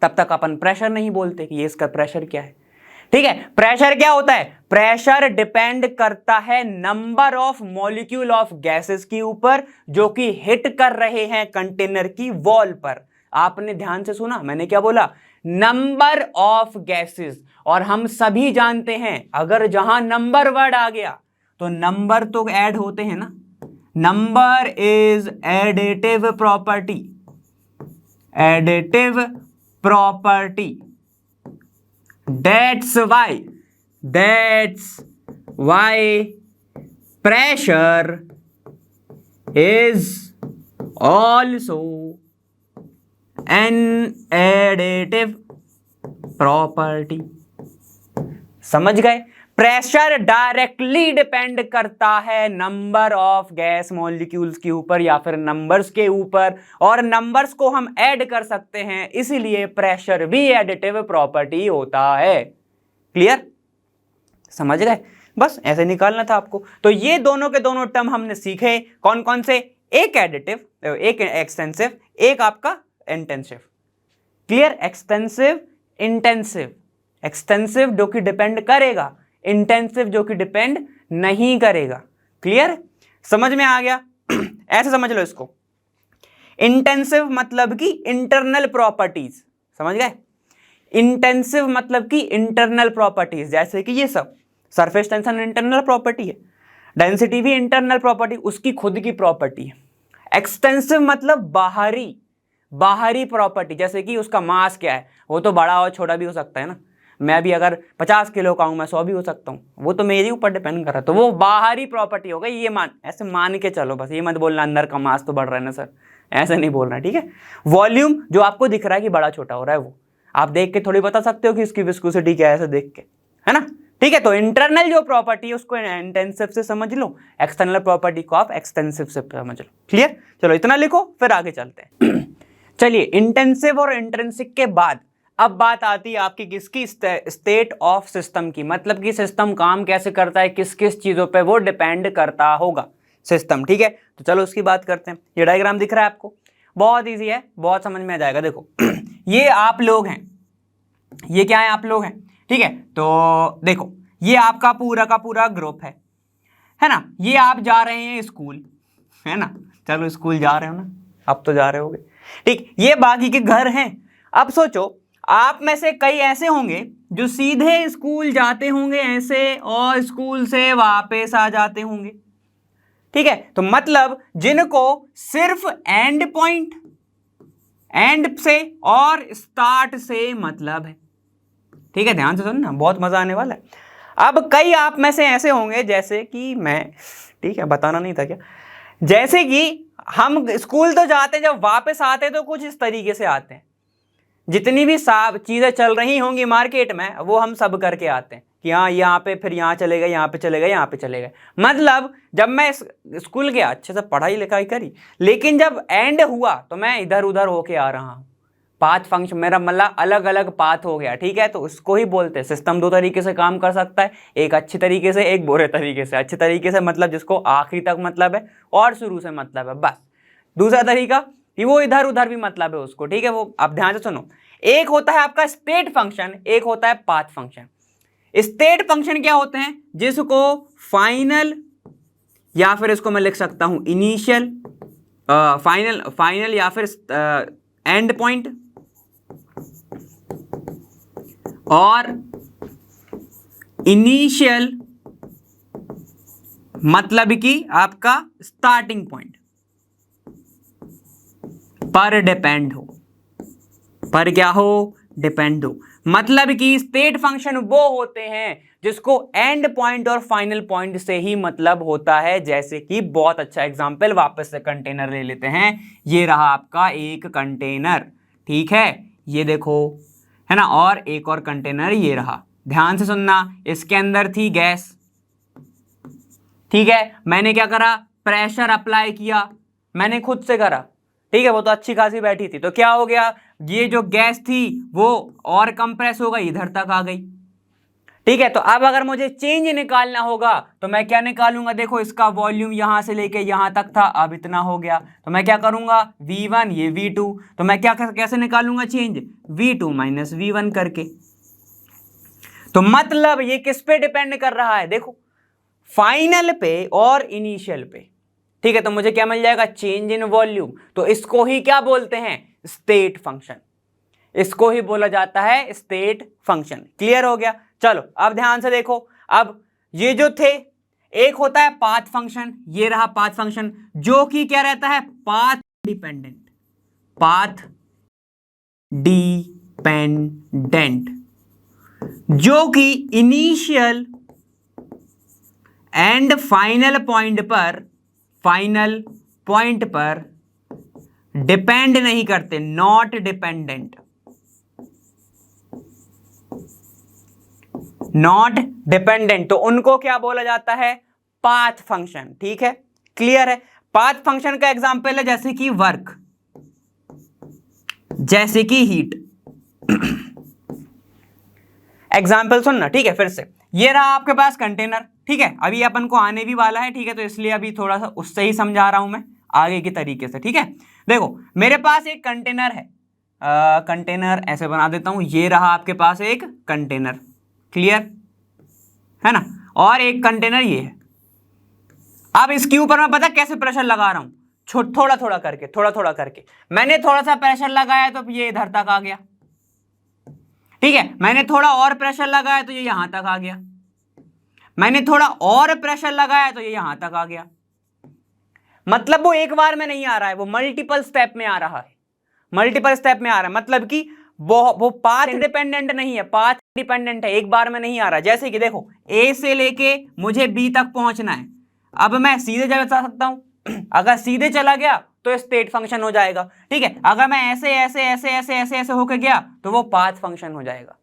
[SPEAKER 1] तब तक अपन प्रेशर नहीं बोलते कि ये इसका प्रेशर क्या है, ठीक है। प्रेशर क्या होता है, प्रेशर डिपेंड करता है number of molecule of gases के ऊपर जो कि हिट कर रहे हैं कंटेनर की वॉल पर। आपने ध्यान से सुना, मैंने क्या बोला, नंबर ऑफ गैसेस। और हम सभी जानते हैं अगर जहां नंबर वर्ड आ गया तो नंबर तो ऐड होते हैं ना, number is additive property, additive property. That's why pressure is also an additive property. समझ गए? प्रेशर डायरेक्टली डिपेंड करता है नंबर ऑफ गैस मॉलिक्यूल्स के ऊपर या फिर नंबर्स के ऊपर, और नंबर्स को हम ऐड कर सकते हैं, इसीलिए प्रेशर भी एडिटिव प्रॉपर्टी होता है। क्लियर? समझ गए? बस ऐसे निकालना था आपको। तो ये दोनों के दोनों टर्म हमने सीखे। कौन कौन से? एक एडिटिव, एक एक्सटेंसिव, एक आपका intensive. Clear? Extensive, intensive. Extensive जो कि डिपेंड करेगा, इंटेंसिव जो कि डिपेंड नहीं करेगा। क्लियर? समझ में आ गया? ऐसे समझ लो इसको। इंटेंसिव मतलब कि इंटरनल प्रॉपर्टीज, समझ गए? इंटेंसिव मतलब कि इंटरनल प्रॉपर्टीज, जैसे कि ये सब सरफेस टेंशन इंटरनल प्रॉपर्टी है, डेंसिटी भी इंटरनल प्रॉपर्टी, उसकी खुद की प्रॉपर्टी है। एक्सटेंसिव मतलब बाहरी प्रॉपर्टी, जैसे कि उसका मास क्या है, वो तो बड़ा और छोटा भी हो सकता है ना। मैं भी अगर 50 किलो का हूं, मैं 100 भी हो सकता हूँ, वो तो मेरे ऊपर डिपेंड कर रहा है, तो वो बाहरी प्रॉपर्टी हो गई। ये ऐसे मान के चलो, बस ये मत बोलना अंदर का मास तो बढ़ रहा है ना सर, ऐसे नहीं बोलना, ठीक है। वॉल्यूम जो आपको दिख रहा है कि बड़ा छोटा हो रहा है, वो आप देख के थोड़ी बता सकते हो कि इसकी विस्कोसिटी क्या है, ऐसे देख के, है ना। ठीक है, तो इंटरनल जो प्रॉपर्टी है उसको इंटेंसिव से समझ लो, एक्सटर्नल प्रॉपर्टी को आप एक्सटेंसिव से समझ लो। क्लियर? चलो इतना लिखो, फिर आगे चलते हैं। चलिए, इंटेंसिव और इंट्रिंसिक के बाद अब बात आती है आपकी किसकी? स्टेट ऑफ सिस्टम की, मतलब कि सिस्टम काम कैसे करता है, किस किस चीजों पे वो डिपेंड करता होगा सिस्टम। ठीक है, तो चलो उसकी बात करते हैं। ये डायग्राम दिख रहा है आपको, बहुत इजी है, बहुत समझ में आ जाएगा। देखो ये आप लोग हैं, ये क्या है? आप लोग हैं, ठीक है। तो देखो ये आपका पूरा का पूरा ग्रुप है ना। ये आप जा रहे हैं स्कूल, है ना। चलो स्कूल जा रहे हो ना, अब तो जा रहे होगे, ठीक। ये बाकी के घर हैं। अब सोचो आप में से कई ऐसे होंगे जो सीधे स्कूल जाते होंगे ऐसे, और स्कूल से वापस आ जाते होंगे, ठीक है। तो मतलब जिनको सिर्फ एंड पॉइंट, एंड से और स्टार्ट से मतलब है, ठीक है। ध्यान से सुनना, बहुत मजा आने वाला है। अब कई आप में से ऐसे होंगे जैसे कि मैं, ठीक है, बताना नहीं था क्या, जैसे कि हम स्कूल तो जाते हैं, जब वापस आते हैं तो कुछ इस तरीके से आते हैं, जितनी भी चीजें चल रही होंगी मार्केट में वो हम सब करके आते हैं कि हाँ यहाँ पे, फिर यहाँ चले गए, यहाँ पे चले गए, यहाँ पे चले गए। मतलब जब मैं स्कूल गया, अच्छे से पढ़ाई लिखाई करी, लेकिन जब एंड हुआ तो मैं इधर उधर होके आ रहा हूँ। पाथ फंक्शन मेरा मतलब अलग अलग पाथ हो गया, ठीक है। तो उसको ही बोलते हैं सिस्टम। दो तरीके से काम कर सकता है, एक अच्छी तरीके से, एक बुरे तरीके से। अच्छे तरीके से मतलब जिसको आखिरी तक मतलब है और शुरू से मतलब है, बस। दूसरा तरीका कि वो इधर उधर भी मतलब है उसको, ठीक है। वो आप ध्यान से सुनो, एक होता है आपका स्टेट फंक्शन, एक होता है पाथ फंक्शन। स्टेट फंक्शन क्या होते हैं? जिसको फाइनल, या फिर इसको मैं लिख सकता हूं इनिशियल, फाइनल या फिर एंड पॉइंट, और इनिशियल मतलब कि आपका स्टार्टिंग पॉइंट पर डिपेंड हो, पर क्या हो? डिपेंड हो। मतलब कि स्टेट फंक्शन वो होते हैं जिसको एंड पॉइंट और फाइनल पॉइंट से ही मतलब होता है। जैसे कि बहुत अच्छा एग्जांपल, वापस से कंटेनर ले लेते हैं। ये रहा आपका एक कंटेनर, ठीक है, ये देखो, है ना। और एक और कंटेनर ये रहा। ध्यान से सुनना, इसके अंदर थी गैस, ठीक है। मैंने क्या करा? प्रेशर अप्लाई किया, मैंने खुद से करा, ठीक है। वो तो अच्छी खासी बैठी थी, तो क्या हो गया? ये जो गैस थी वो और कंप्रेस हो गई, इधर तक आ गई, ठीक है। तो अब अगर मुझे चेंज निकालना होगा तो मैं क्या निकालूंगा? देखो इसका वॉल्यूम यहां से लेके यहां तक था, अब इतना हो गया, तो मैं क्या करूंगा? V1, ये V2, तो मैं क्या कैसे निकालूंगा चेंज? V2 माइनस V1 करके। तो मतलब ये किस पे डिपेंड कर रहा है? देखो फाइनल पे और इनिशियल पे, ठीक है। तो मुझे क्या मिल जाएगा? Change in volume. तो इसको ही क्या बोलते हैं? State function. इसको ही बोला जाता है स्टेट फंक्शन। क्लियर हो गया? चलो अब ध्यान से देखो, अब ये जो थे, एक होता है पाथ फंक्शन, ये रहा पाथ फंक्शन, जो कि क्या रहता है, पाथ डिपेंडेंट, पाथ डिपेंडेंट, जो कि इनिशियल एंड फाइनल पॉइंट पर डिपेंड नहीं करते, नॉट डिपेंडेंट, नॉट डिपेंडेंट, तो उनको क्या बोला जाता है, पाथ फंक्शन। ठीक है, क्लियर है? पाथ फंक्शन का एग्जांपल है जैसे कि वर्क, जैसे कि हीट। एग्जाम्पल सुनना, ठीक है? फिर से, ये रहा आपके पास कंटेनर, ठीक है? अभी अपन को आने भी वाला है, ठीक है? तो इसलिए अभी थोड़ा सा उससे ही समझा रहा हूं मैं आगे के तरीके से, ठीक है? देखो मेरे पास एक कंटेनर है, कंटेनर ऐसे बना देता हूं, ये रहा आपके पास एक कंटेनर, क्लियर है ना? और एक कंटेनर ये है। अब इसके ऊपर मैं पता कैसे प्रेशर लगा रहा हूं, थोड़ा थोड़ा करके मैंने थोड़ा सा प्रेशर लगाया तो ये इधर तक आ गया, ठीक है? मैंने थोड़ा और प्रेशर लगाया तो ये यहां तक आ गया, मैंने थोड़ा और प्रेशर लगाया तो ये यहां तक आ गया। मतलब वो एक बार में नहीं आ रहा है, वो मल्टीपल स्टेप में आ रहा है, मल्टीपल स्टेप में आ रहा है। मतलब कि वो पाथ डिपेंडेंट नहीं है, पाथ डिपेंडेंट है, एक बार में नहीं आ रहा। जैसे कि देखो, ए से लेके मुझे बी तक पहुंचना है, अब मैं सीधे जा सकता हूं, अगर सीधे चला गया तो स्टेट फंक्शन हो जाएगा, ठीक है? अगर मैं ऐसे ऐसे ऐसे ऐसे ऐसे ऐसे होकर गया तो वो पाथ फंक्शन हो जाएगा।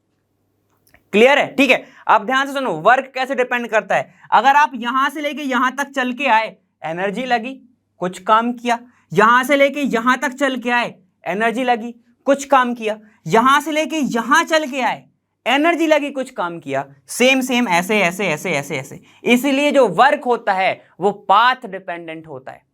[SPEAKER 1] क्लियर है? ठीक है, अब ध्यान से सुनो, वर्क कैसे डिपेंड करता है। अगर आप यहां से लेके यहां तक चल के आए, एनर्जी लगी, कुछ काम किया, यहां से लेके यहां तक चल के आए, एनर्जी लगी, कुछ काम किया, यहां से लेके यहां चल के आए, एनर्जी लगी, कुछ काम किया, सेम सेम ऐसे ऐसे ऐसे ऐसे ऐसे। इसलिए जो वर्क होता है वो पाथ डिपेंडेंट होता है।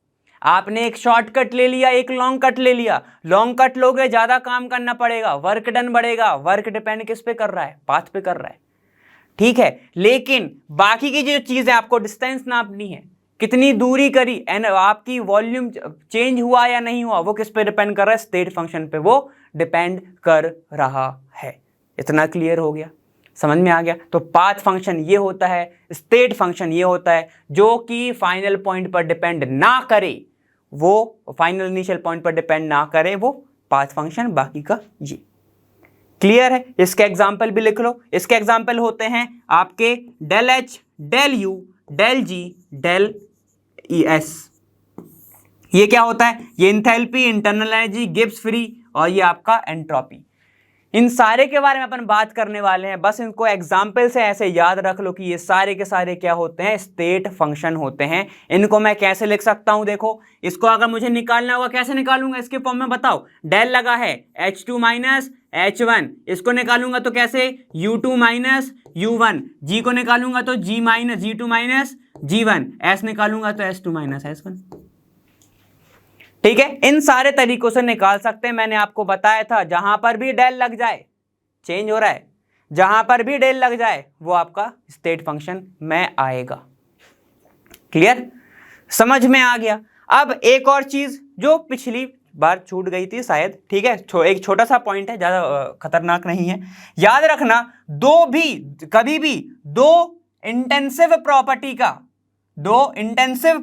[SPEAKER 1] आपने एक शॉर्टकट ले लिया, एक लॉन्ग कट ले लिया, लॉन्ग कट लोगे ज्यादा काम करना पड़ेगा, वर्क डन बढ़ेगा, वर्क डिपेंड किस पे कर रहा है, पाथ पे कर रहा है, ठीक है? लेकिन बाकी की जो चीज है, आपको डिस्टेंस नापनी है, कितनी दूरी करी, एंड आपकी वॉल्यूम चेंज हुआ या नहीं हुआ, वो किस पे डिपेंड कर रहा है, स्टेट फंक्शन पे वो डिपेंड कर रहा है। इतना क्लियर हो गया, समझ में आ गया? तो पाथ फंक्शन ये होता है, स्टेट फंक्शन ये होता है, जो कि फाइनल पॉइंट पर डिपेंड ना करे, वो फाइनल इनिशियल पॉइंट पर डिपेंड ना करे, वो पाथ फंक्शन। बाकी का ये क्लियर है? इसके एग्जाम्पल भी लिख लो। इसके एग्जाम्पल होते हैं आपके del H, del U, del G, del E S. ये क्या होता है? ये enthalpy, internal energy, Gibbs free, और ये आपका एंट्रोपी। इन सारे के बारे में अपन बात करने वाले हैं, बस इनको एग्जाम्पल से ऐसे याद रख लो कि ये सारे के सारे क्या होते हैं, स्टेट फंक्शन होते हैं। इनको मैं कैसे लिख सकता हूं, देखो, इसको अगर मुझे निकालना होगा, कैसे निकालूंगा इसके फॉर्म में, बताओ। डेल लगा है H2 माइनस H1, इसको निकालूंगा तो कैसे, U2 माइनस U1, G को निकालूंगा तो G minus G2 minus G1, S निकालूंगा तो S2 माइनस S1। ठीक है, इन सारे तरीकों से निकाल सकते हैं। मैंने आपको बताया था, जहां पर भी डेल लग जाए चेंज हो रहा है, जहां पर भी डेल लग जाए वो आपका स्टेट फंक्शन में आएगा। क्लियर? समझ में आ गया? अब एक और चीज जो पिछली बार छूट गई थी शायद, ठीक है, एक छोटा सा पॉइंट है, ज्यादा खतरनाक नहीं है, याद रखना। कभी भी दो इंटेंसिव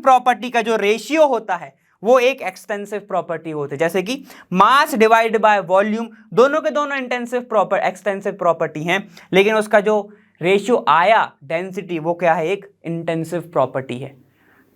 [SPEAKER 1] प्रॉपर्टी का जो रेशियो होता है वो एक एक्सटेंसिव प्रॉपर्टी होती है। जैसे कि मास डिवाइड बाय वॉल्यूम, दोनों के दोनों एक्सटेंसिव प्रॉपर्टी हैं, लेकिन उसका जो रेशियो आया डेंसिटी, वो क्या है, एक इंटेंसिव प्रॉपर्टी है।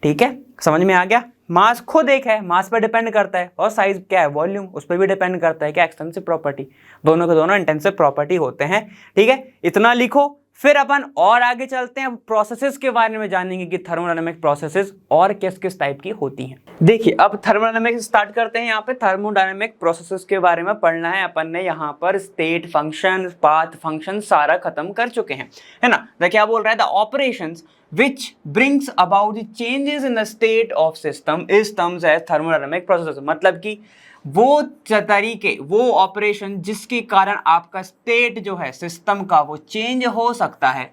[SPEAKER 1] ठीक है, समझ में आ गया? मास खुद एक है, मास पर डिपेंड करता है, और साइज क्या है, वॉल्यूम, उस पर भी डिपेंड करता है, क्या, एक्सटेंसिव प्रॉपर्टी। दोनों के दोनों इंटेंसिव प्रॉपर्टी होते हैं। ठीक है, इतना लिखो। फिर अपन और आगे चलते हैं, प्रोसेसेस के बारे में जानेंगे कि थर्मोडायनामिक प्रोसेसेस और किस किस टाइप की होती हैं। देखिए, अब थर्मोडायनामिक स्टार्ट करते हैं। यहाँ पे थर्मोडायनामिक प्रोसेसेस के बारे में पढ़ना है अपन ने। यहाँ पर स्टेट फंक्शन, पाथ फंक्शन सारा खत्म कर चुके हैं, है ना? तो क्या बोल रहा है, the operations which brings about the changes in the state of system is termed as thermodynamic processes। मतलब कि वो तरीके, वो ऑपरेशन जिसके कारण आपका स्टेट जो है सिस्टम का वो चेंज हो सकता है,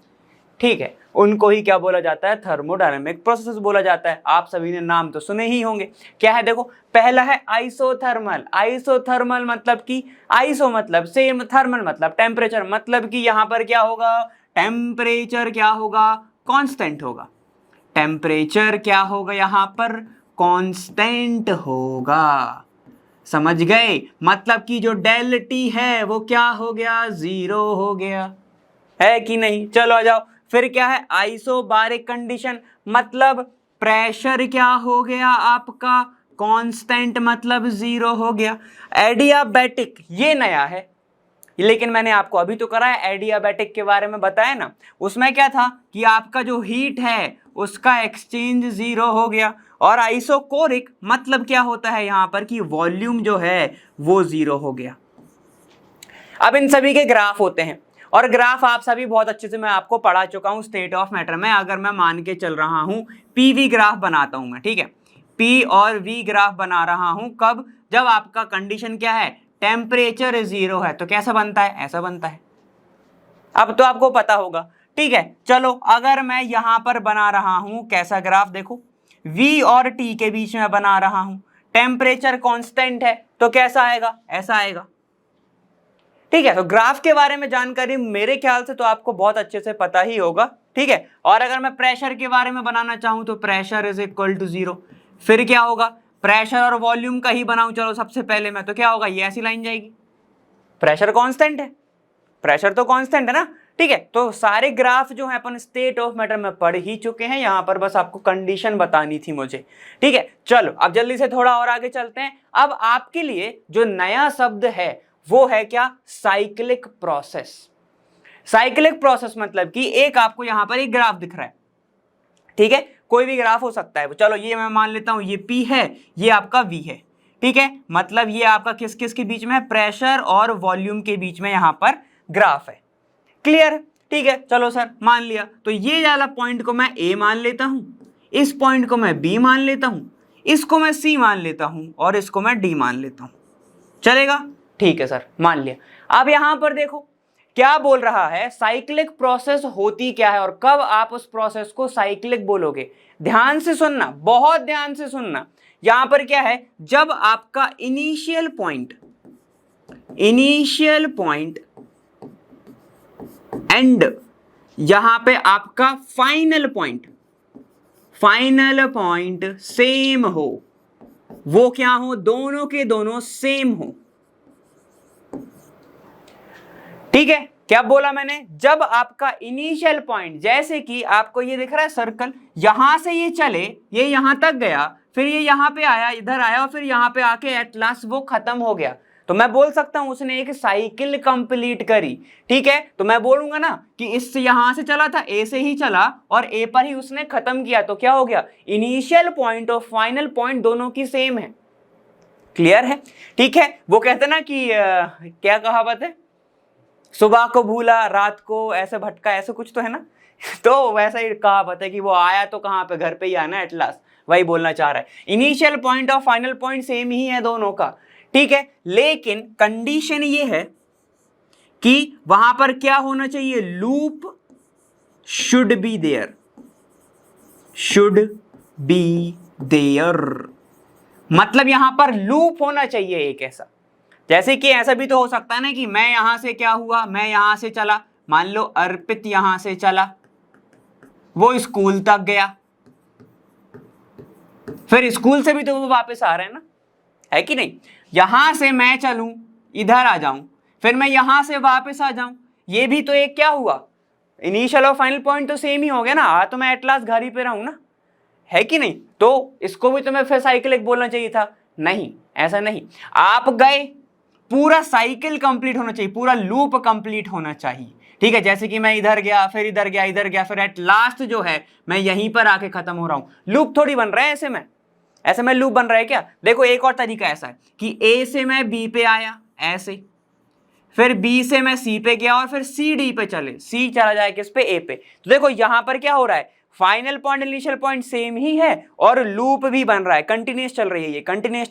[SPEAKER 1] ठीक है, उनको ही क्या बोला जाता है, थर्मोडायनेमिक प्रोसेसेस बोला जाता है। आप सभी ने नाम तो सुने ही होंगे। क्या है देखो, पहला है आइसोथर्मल। आइसोथर्मल मतलब कि आइसो मतलब सेम, थर्मल मतलब टेम्परेचर, मतलब कि यहां पर क्या होगा, टेम्परेचर क्या होगा, कांस्टेंट होगा। टेम्परेचर क्या होगा, यहां पर कांस्टेंट होगा। समझ गए, मतलब कि जो डेल टी है वो क्या हो गया, 0 हो गया, है कि नहीं। चलो आ जाओ, फिर क्या है आइसोबारिक कंडीशन, मतलब प्रेशर क्या हो गया आपका, कांस्टेंट मतलब 0 हो गया। एडियाबैटिक ये नया है, लेकिन मैंने आपको अभी तो कराया, एडियाबैटिक के बारे में बताया ना, उसमें क्या था कि आपका जो हीट है उसका एक्सचेंज 0 हो गया। और आइसोकोरिक मतलब क्या होता है यहां पर कि वॉल्यूम जो है वो 0 हो गया। अब इन सभी के ग्राफ होते हैं, और ग्राफ आप सभी बहुत अच्छे से मैं आपको पढ़ा चुका हूं स्टेट ऑफ मैटर में। अगर मैं मान के चल रहा हूं पीवी ग्राफ बनाता हूं मैं, ठीक है, पी और वी ग्राफ बना रहा हूं, कब, जब आपका कंडीशन क्या है, टेम्परेचर 0 है, तो कैसा बनता है, ऐसा बनता है। अब तो आपको पता होगा, ठीक है। चलो अगर मैं यहां पर बना रहा हूं कैसा ग्राफ, देखो V और T के बीच में बना रहा हूं, टेम्परेचर कांस्टेंट है, तो कैसा आएगा, ऐसा आएगा, ठीक है। तो ग्राफ के बारे में जानकारी मेरे ख्याल से तो आपको बहुत अच्छे से पता ही होगा, ठीक है। और अगर मैं प्रेशर के बारे में बनाना चाहूं तो प्रेशर इज इक्वल टू 0, फिर क्या होगा, प्रेशर और वॉल्यूम का ही बनाऊं चलो सबसे पहले मैं, तो क्या होगा, ये ऐसी लाइन जाएगी, प्रेशर कांस्टेंट है, प्रेशर तो कांस्टेंट है ना, ठीक है। तो सारे ग्राफ जो है अपन स्टेट ऑफ मैटर में पढ़ ही चुके हैं, यहां पर बस आपको कंडीशन बतानी थी मुझे, ठीक है। चलो अब जल्दी से थोड़ा और आगे चलते हैं। अब आपके लिए जो नया शब्द है वो है क्या, साइक्लिक प्रोसेस। साइक्लिक प्रोसेस मतलब कि एक आपको यहां पर एक ग्राफ दिख रहा है, ठीक है, कोई भी ग्राफ हो सकता है। चलो ये मैं मान लेता हूं ये P है, ये आपका V है, ठीक है, मतलब ये आपका किस किस के बीच में है, प्रेशर और वॉल्यूम के बीच में यहां पर ग्राफ है। क्लियर, ठीक है। चलो सर मान लिया, तो ये वाला पॉइंट को मैं A मान लेता हूं, इस पॉइंट को मैं B मान लेता हूं, इसको मैं C मान लेता हूं और इसको मैं D मान लेता हूं, चलेगा, ठीक है सर, मान लिया। अब यहां पर देखो क्या बोल रहा है, साइक्लिक प्रोसेस होती क्या है और कब आप उस प्रोसेस को साइक्लिक बोलोगे। ध्यान से सुनना, बहुत ध्यान से सुनना। यहां पर क्या है, जब आपका इनिशियल पॉइंट एंड यहां पे आपका फाइनल पॉइंट सेम हो, वो क्या हो, दोनों के दोनों सेम हो, ठीक है। क्या बोला मैंने, जब आपका इनिशियल पॉइंट, जैसे कि आपको ये दिख रहा है सर्कल, यहां से ये चले, ये यहां तक गया, फिर ये यहां पे आया, इधर आया और फिर यहां पे आके एट लास्ट वो खत्म हो गया, तो मैं बोल सकता हूं उसने एक साइकिल कंप्लीट करी, ठीक है। तो मैं बोलूंगा ना कि इस यहां से चला था, ए से ही चला और ए पर ही उसने खत्म किया, तो क्या हो गया, इनिशियल पॉइंट और फाइनल पॉइंट दोनों की सेम है। क्लियर है, ठीक है। वो कहते ना कि क्या कहावत है, सुबह को भूला रात को ऐसे भटका, ऐसे कुछ तो है ना तो वैसा ही कहावत है कि वो आया तो कहां पे, घर पे ही आना एट लास्ट, वही बोलना चाह रहा है। इनिशियल पॉइंट और फाइनल पॉइंट सेम ही है दोनों का, ठीक है। लेकिन कंडीशन ये है कि वहां पर क्या होना चाहिए, लूप शुड बी देयर, मतलब यहां पर लूप होना चाहिए एक ऐसा। जैसे कि ऐसा भी तो हो सकता है ना कि मैं यहां से क्या हुआ, मैं यहां से चला, मान लो अर्पित यहां से चला, वो स्कूल तक गया, फिर स्कूल से भी तो वो वापस आ रहे हैं ना, है कि नहीं। यहां से मैं चलूं, इधर आ जाऊं, फिर मैं यहां से वापस आ जाऊं, ये भी तो एक क्या हुआ, इनिशियल और फाइनल पॉइंट तो सेम ही हो गया ना, आ तो मैं एट लास्ट घर ही पे रहूं ना, है कि नहीं। तो इसको भी तो मैं फिर साइकिल बोलना चाहिए था, नहीं, ऐसा नहीं। आप गए, पूरा साइकिल कंप्लीट होना चाहिए, पूरा लूप कंप्लीट होना चाहिए, ठीक है। जैसे कि मैं इधर गया, फिर इधर गया, फिर एट लास्ट जो है मैं यहीं पर आके खत्म हो रहा हूं। लूप थोड़ी बन रहा है ऐसे में लूप बन रहा है क्या। देखो एक और तरीका ऐसा है कि ए से मैं बी पे आया ऐसे, फिर बी से मैं सी पे गया और फिर सी डी पे चले, सी चला जाए किस पे, ए पे। तो देखो यहां पर क्या हो रहा है, final point initial point same ही है और लूप भी बन रहा है, कंटिन्यूअस चल रही है, ये कंटिन्यूअस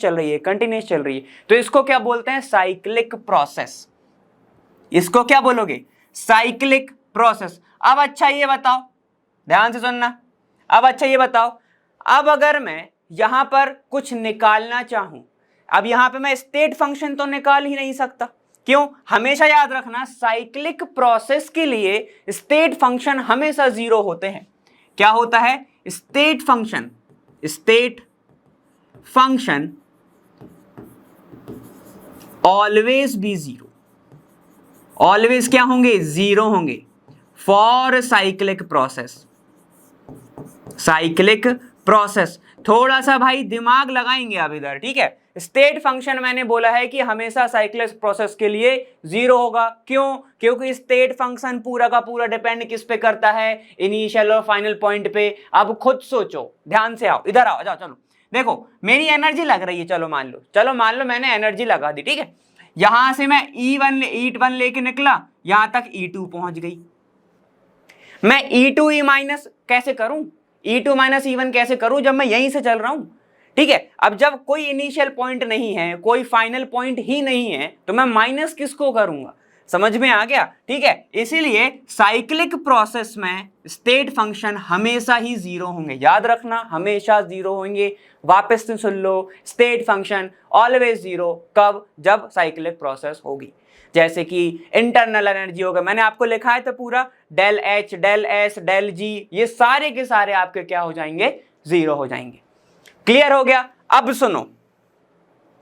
[SPEAKER 1] चल रही है। तो इसको क्या बोलते हैं, साइक्लिक प्रोसेस। इसको क्या बोलोगे, साइक्लिक प्रोसेस। अब अच्छा ये बताओ, ध्यान से सुनना, अब अच्छा ये बताओ, अब अगर मैं यहां पर कुछ निकालना चाहूं, अब यहां पे मैं स्टेट फंक्शन तो निकाल ही नहीं सकता। क्यों? हमेशा याद रखना साइक्लिक प्रोसेस के लिए स्टेट फंक्शन हमेशा जीरो होते हैं। क्या होता है? State function, state function always be zero, always क्या होंगे? जीरो होंगे for cyclic process, cyclic process. थोड़ा सा भाई दिमाग लगाएंगे आप इधर, ठीक है। स्टेट फंक्शन मैंने बोला है कि हमेशा साइक्लिक प्रोसेस के लिए जीरो होगा। क्यों? क्योंकि स्टेट फंक्शन पूरा का पूरा डिपेंड किस पे करता है? इनिशियल और फाइनल पॉइंट पे। अब खुद सोचो, ध्यान से आओ, इधर आओ, जाओ, चलो देखो, मेरी एनर्जी लग रही है, चलो मान लो मैंने एनर्जी लगा दी, ठीक है। यहां से मैं E1 लेके निकला, यहां तक E2 पहुंच गई। मैं E2 E माइनस कैसे करूं? E2 माइनस E1 कैसे करूं जब मैं यहीं से चल रहा हूं, ठीक है। अब जब कोई इनिशियल पॉइंट नहीं है, कोई फाइनल पॉइंट ही नहीं है, तो मैं माइनस किसको करूंगा? समझ में आ गया, ठीक है। इसीलिए साइक्लिक प्रोसेस में स्टेट फंक्शन हमेशा ही जीरो होंगे, याद रखना, हमेशा जीरो होंगे। वापस से सुन लो, स्टेट फंक्शन ऑलवेज जीरो। कब? जब साइक्लिक प्रोसेस होगी। जैसे कि इंटरनल एनर्जी होगा, मैंने आपको लिखा है तो पूरा del H, del S, del G, ये सारे के सारे आपके क्या हो जाएंगे? जीरो हो जाएंगे। क्लियर हो गया? अब सुनो,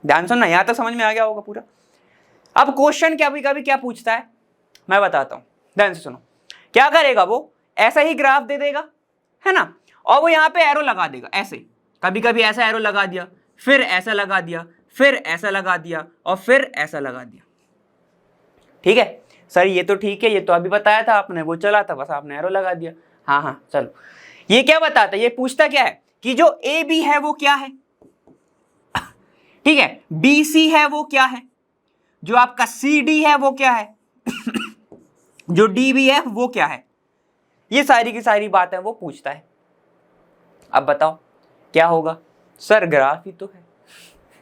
[SPEAKER 1] ध्यान सुनना, यहां तक समझ में आ गया होगा पूरा। अब क्वेश्चन कभी कभी क्या पूछता है, मैं बताता हूं, ध्यान से सुनो। क्या करेगा वो? ऐसा ही ग्राफ दे देगा, है ना, और वो यहां पे एरो लगा देगा ऐसे। कभी कभी ऐसा एरो लगा दिया, फिर ऐसा लगा दिया, फिर ऐसा लगा दिया, और फिर ऐसा लगा दिया। ठीक है सर, ये तो ठीक है, ये तो अभी बताया था आपने, वो चला था, बस आपने एरो लगा दिया। हाँ हाँ चलो, ये क्या बताता है? ये पूछता क्या है कि जो ए बी है वो क्या है, ठीक है, बी सी है वो क्या है, जो आपका सी डी है वो क्या है, जो डी बी है वो क्या है, ये सारी की सारी बातें वो पूछता है। अब बताओ क्या होगा? सर ग्राफ ही तो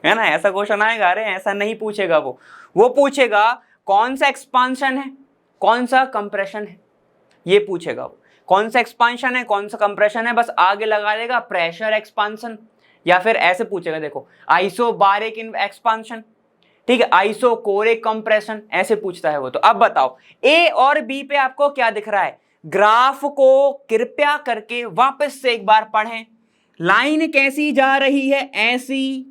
[SPEAKER 1] है ना, ऐसा क्वेश्चन आएगा? अरे ऐसा नहीं पूछेगा वो पूछेगा कौन सा एक्सपांशन है, कौन सा कंप्रेशन है, ये पूछेगा वो। कौन सा एक्सपांशन है, कौन सा कंप्रेशन है, बस आगे लगा देगा प्रेशर एक्सपांशन, या फिर ऐसे पूछेगा, देखो आइसोबारिक एक्सपांशन, ठीक है, आइसोकोरिक कंप्रेशन, ऐसे पूछता है वो। तो अब बताओ ए और बी पे आपको क्या दिख रहा है? ग्राफ को कृपया करके वापस से एक बार पढ़ें। लाइन कैसी जा रही है? ऐसी,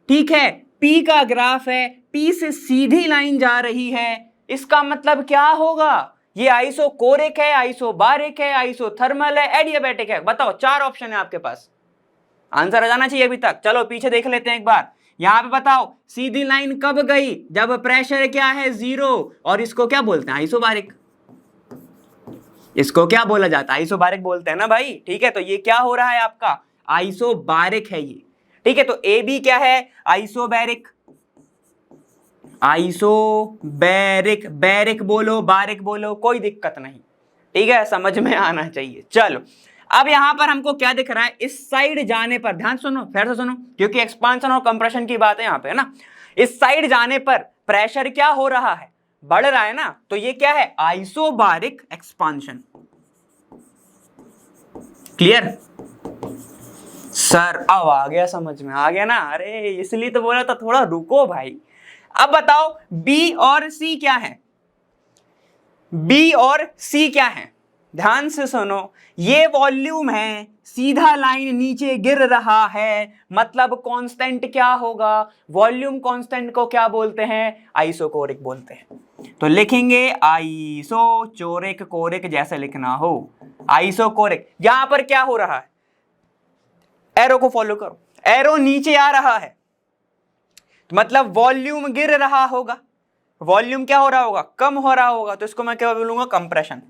[SPEAKER 1] ठीक है, पी का ग्राफ है, पी से सीधी लाइन जा रही है, इसका मतलब क्या होगा? ये आइसोकोरिक है, आइसोबारिक है, आइसोथर्मल है, एडियाबैटिक है। बताओ, चार ऑप्शन है आपके पास, आंसर आ जाना चाहिए अभी तक। चलो पीछे देख लेते हैं एक बार। यहां पे बताओ सीधी लाइन कब गई? जब प्रेशर क्या है? जीरो। और इसको क्या बोलते हैं? आइसोबारिक। इसको क्या बोला जाता है? आइसोबारिक बोलते हैं ना भाई, ठीक है। तो ये क्या हो रहा है आपका? आइसोबारिक है ये, ठीक है। तो ए बी क्या है? आइसोबैरिक, आइसोबैरिक, बैरिक बोलो, बारिक बोलो, कोई दिक्कत नहीं, ठीक है, समझ में आना चाहिए। चलो अब यहां पर हमको क्या दिख रहा है? इस साइड जाने पर, ध्यान सुनो, फिर से सुनो, क्योंकि एक्सपांशन और कंप्रेशन की बात है यहां पे, है ना। इस साइड जाने पर प्रेशर क्या हो रहा है? बढ़ रहा है ना। तो ये क्या है? Isobaric expansion. Clear sir? अब आ गया, समझ में आ गया ना? अरे इसलिए तो बोला था थोड़ा रुको भाई। अब बताओ बी और सी क्या है? बी और सी क्या है? ध्यान से सुनो, ये वॉल्यूम है, सीधा लाइन नीचे गिर रहा है, मतलब कांस्टेंट क्या होगा? वॉल्यूम कांस्टेंट को क्या बोलते हैं? आइसोकोरिक बोलते हैं। तो लिखेंगे आइसोचोरिक, कोरिक जैसे लिखना हो, आइसोकोरिक। यहां पर क्या हो रहा है? एरो को फॉलो करो, एरो नीचे आ रहा है, तो मतलब वॉल्यूम गिर रहा होगा। वॉल्यूम क्या हो रहा होगा? कम हो रहा होगा। तो इसको मैं क्या बोलूंगा? Compression,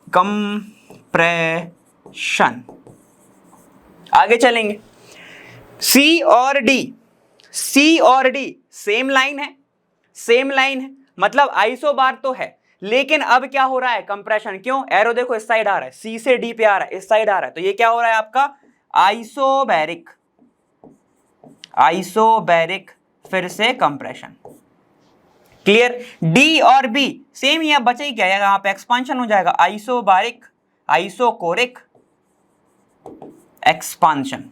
[SPEAKER 1] compression. आगे चलेंगे, सी और डी, सी और डी सेम लाइन है, सेम लाइन है, मतलब आइसोबार तो है, लेकिन अब क्या हो रहा है? कंप्रेशन। क्यों? एरो देखो इस साइड आ रहा है, सी से डी पे आ रहा है, इस साइड आ रहा है, तो ये क्या हो रहा है आपका? आइसोबैरिक, आइसोबैरिक, फिर से कंप्रेशन। क्लियर। डी और बी सेम ही, अब बचे ही क्या है, यहाँ पे एक्सपांशन हो जाएगा, isobaric, isochoric, expansion,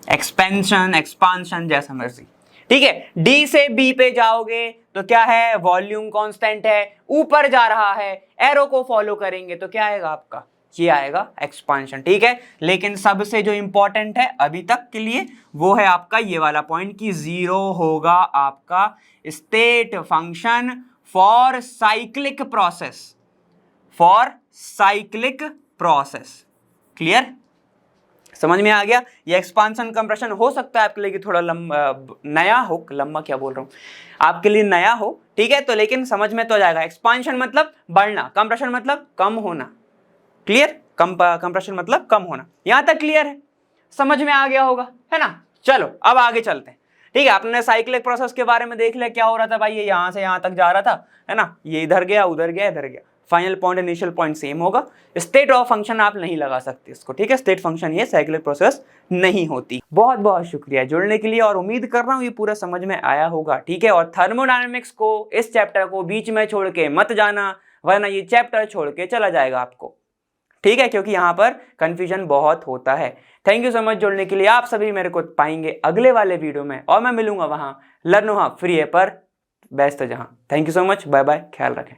[SPEAKER 1] expansion, expansion, जैसा मर्जी, ठीक है। डी से बी पे जाओगे तो क्या है, वॉल्यूम कांस्टेंट है, ऊपर जा रहा है, एरो को फॉलो करेंगे तो क्या आएगा आपका, ये आएगा एक्सपांशन, ठीक है। लेकिन सबसे जो इंपॉर्टेंट है अभी तक के लिए वो है आपका ये वाला पॉइंट कि जीरो होगा आपका state function for cyclic process, for cyclic process. Clear, समझ में आ गया। ये एक्सपांशन कंप्रेशन हो सकता है आपके लिए कि थोड़ा लंबा नया हो, लंबा क्या बोल रहा हूं, आपके लिए नया हो, ठीक है, तो लेकिन समझ में तो आ जाएगा। एक्सपांशन मतलब बढ़ना, कंप्रेशन मतलब कम होना। क्लियर, कंप्रेशन मतलब कम होना। यहां तक क्लियर है, समझ में आ गया होगा, है ना। चलो अब आगे चलते हैं, ठीक है। आपने साइक्लिक प्रोसेस के बारे में देख लिया, क्या हो रहा था भाई, ये यहां से यहां तक जा रहा था, है ना, ये इधर गया, उधर गया, इधर गया, final point initial point same होगा। स्टेट ऑफ फंक्शन आप नहीं लगा सकते इसको, ठीक है, स्टेट फंक्शन ये साइक्लिक प्रोसेस नहीं होती। बहुत बहुत शुक्रिया जुड़ने के लिए, और उम्मीद कर रहा हूं ये पूरा समझ में आया होगा, ठीक है। और थर्मोडायनेमिक्स को, इस चैप्टर को बीच में छोड़ के मत जाना, वरना ये चैप्टर छोड़ के चला जाएगा आपको, ठीक है, क्योंकि यहां पर कंफ्यूजन बहुत होता है। थैंक यू सो मच जुड़ने के लिए। आप सभी मेरे को पाएंगे अगले वाले वीडियो में, और मैं मिलूंगा वहां लर्नो फ्री है पर व्यस्त जहां। Thank you so much, bye bye, ख्याल रखें।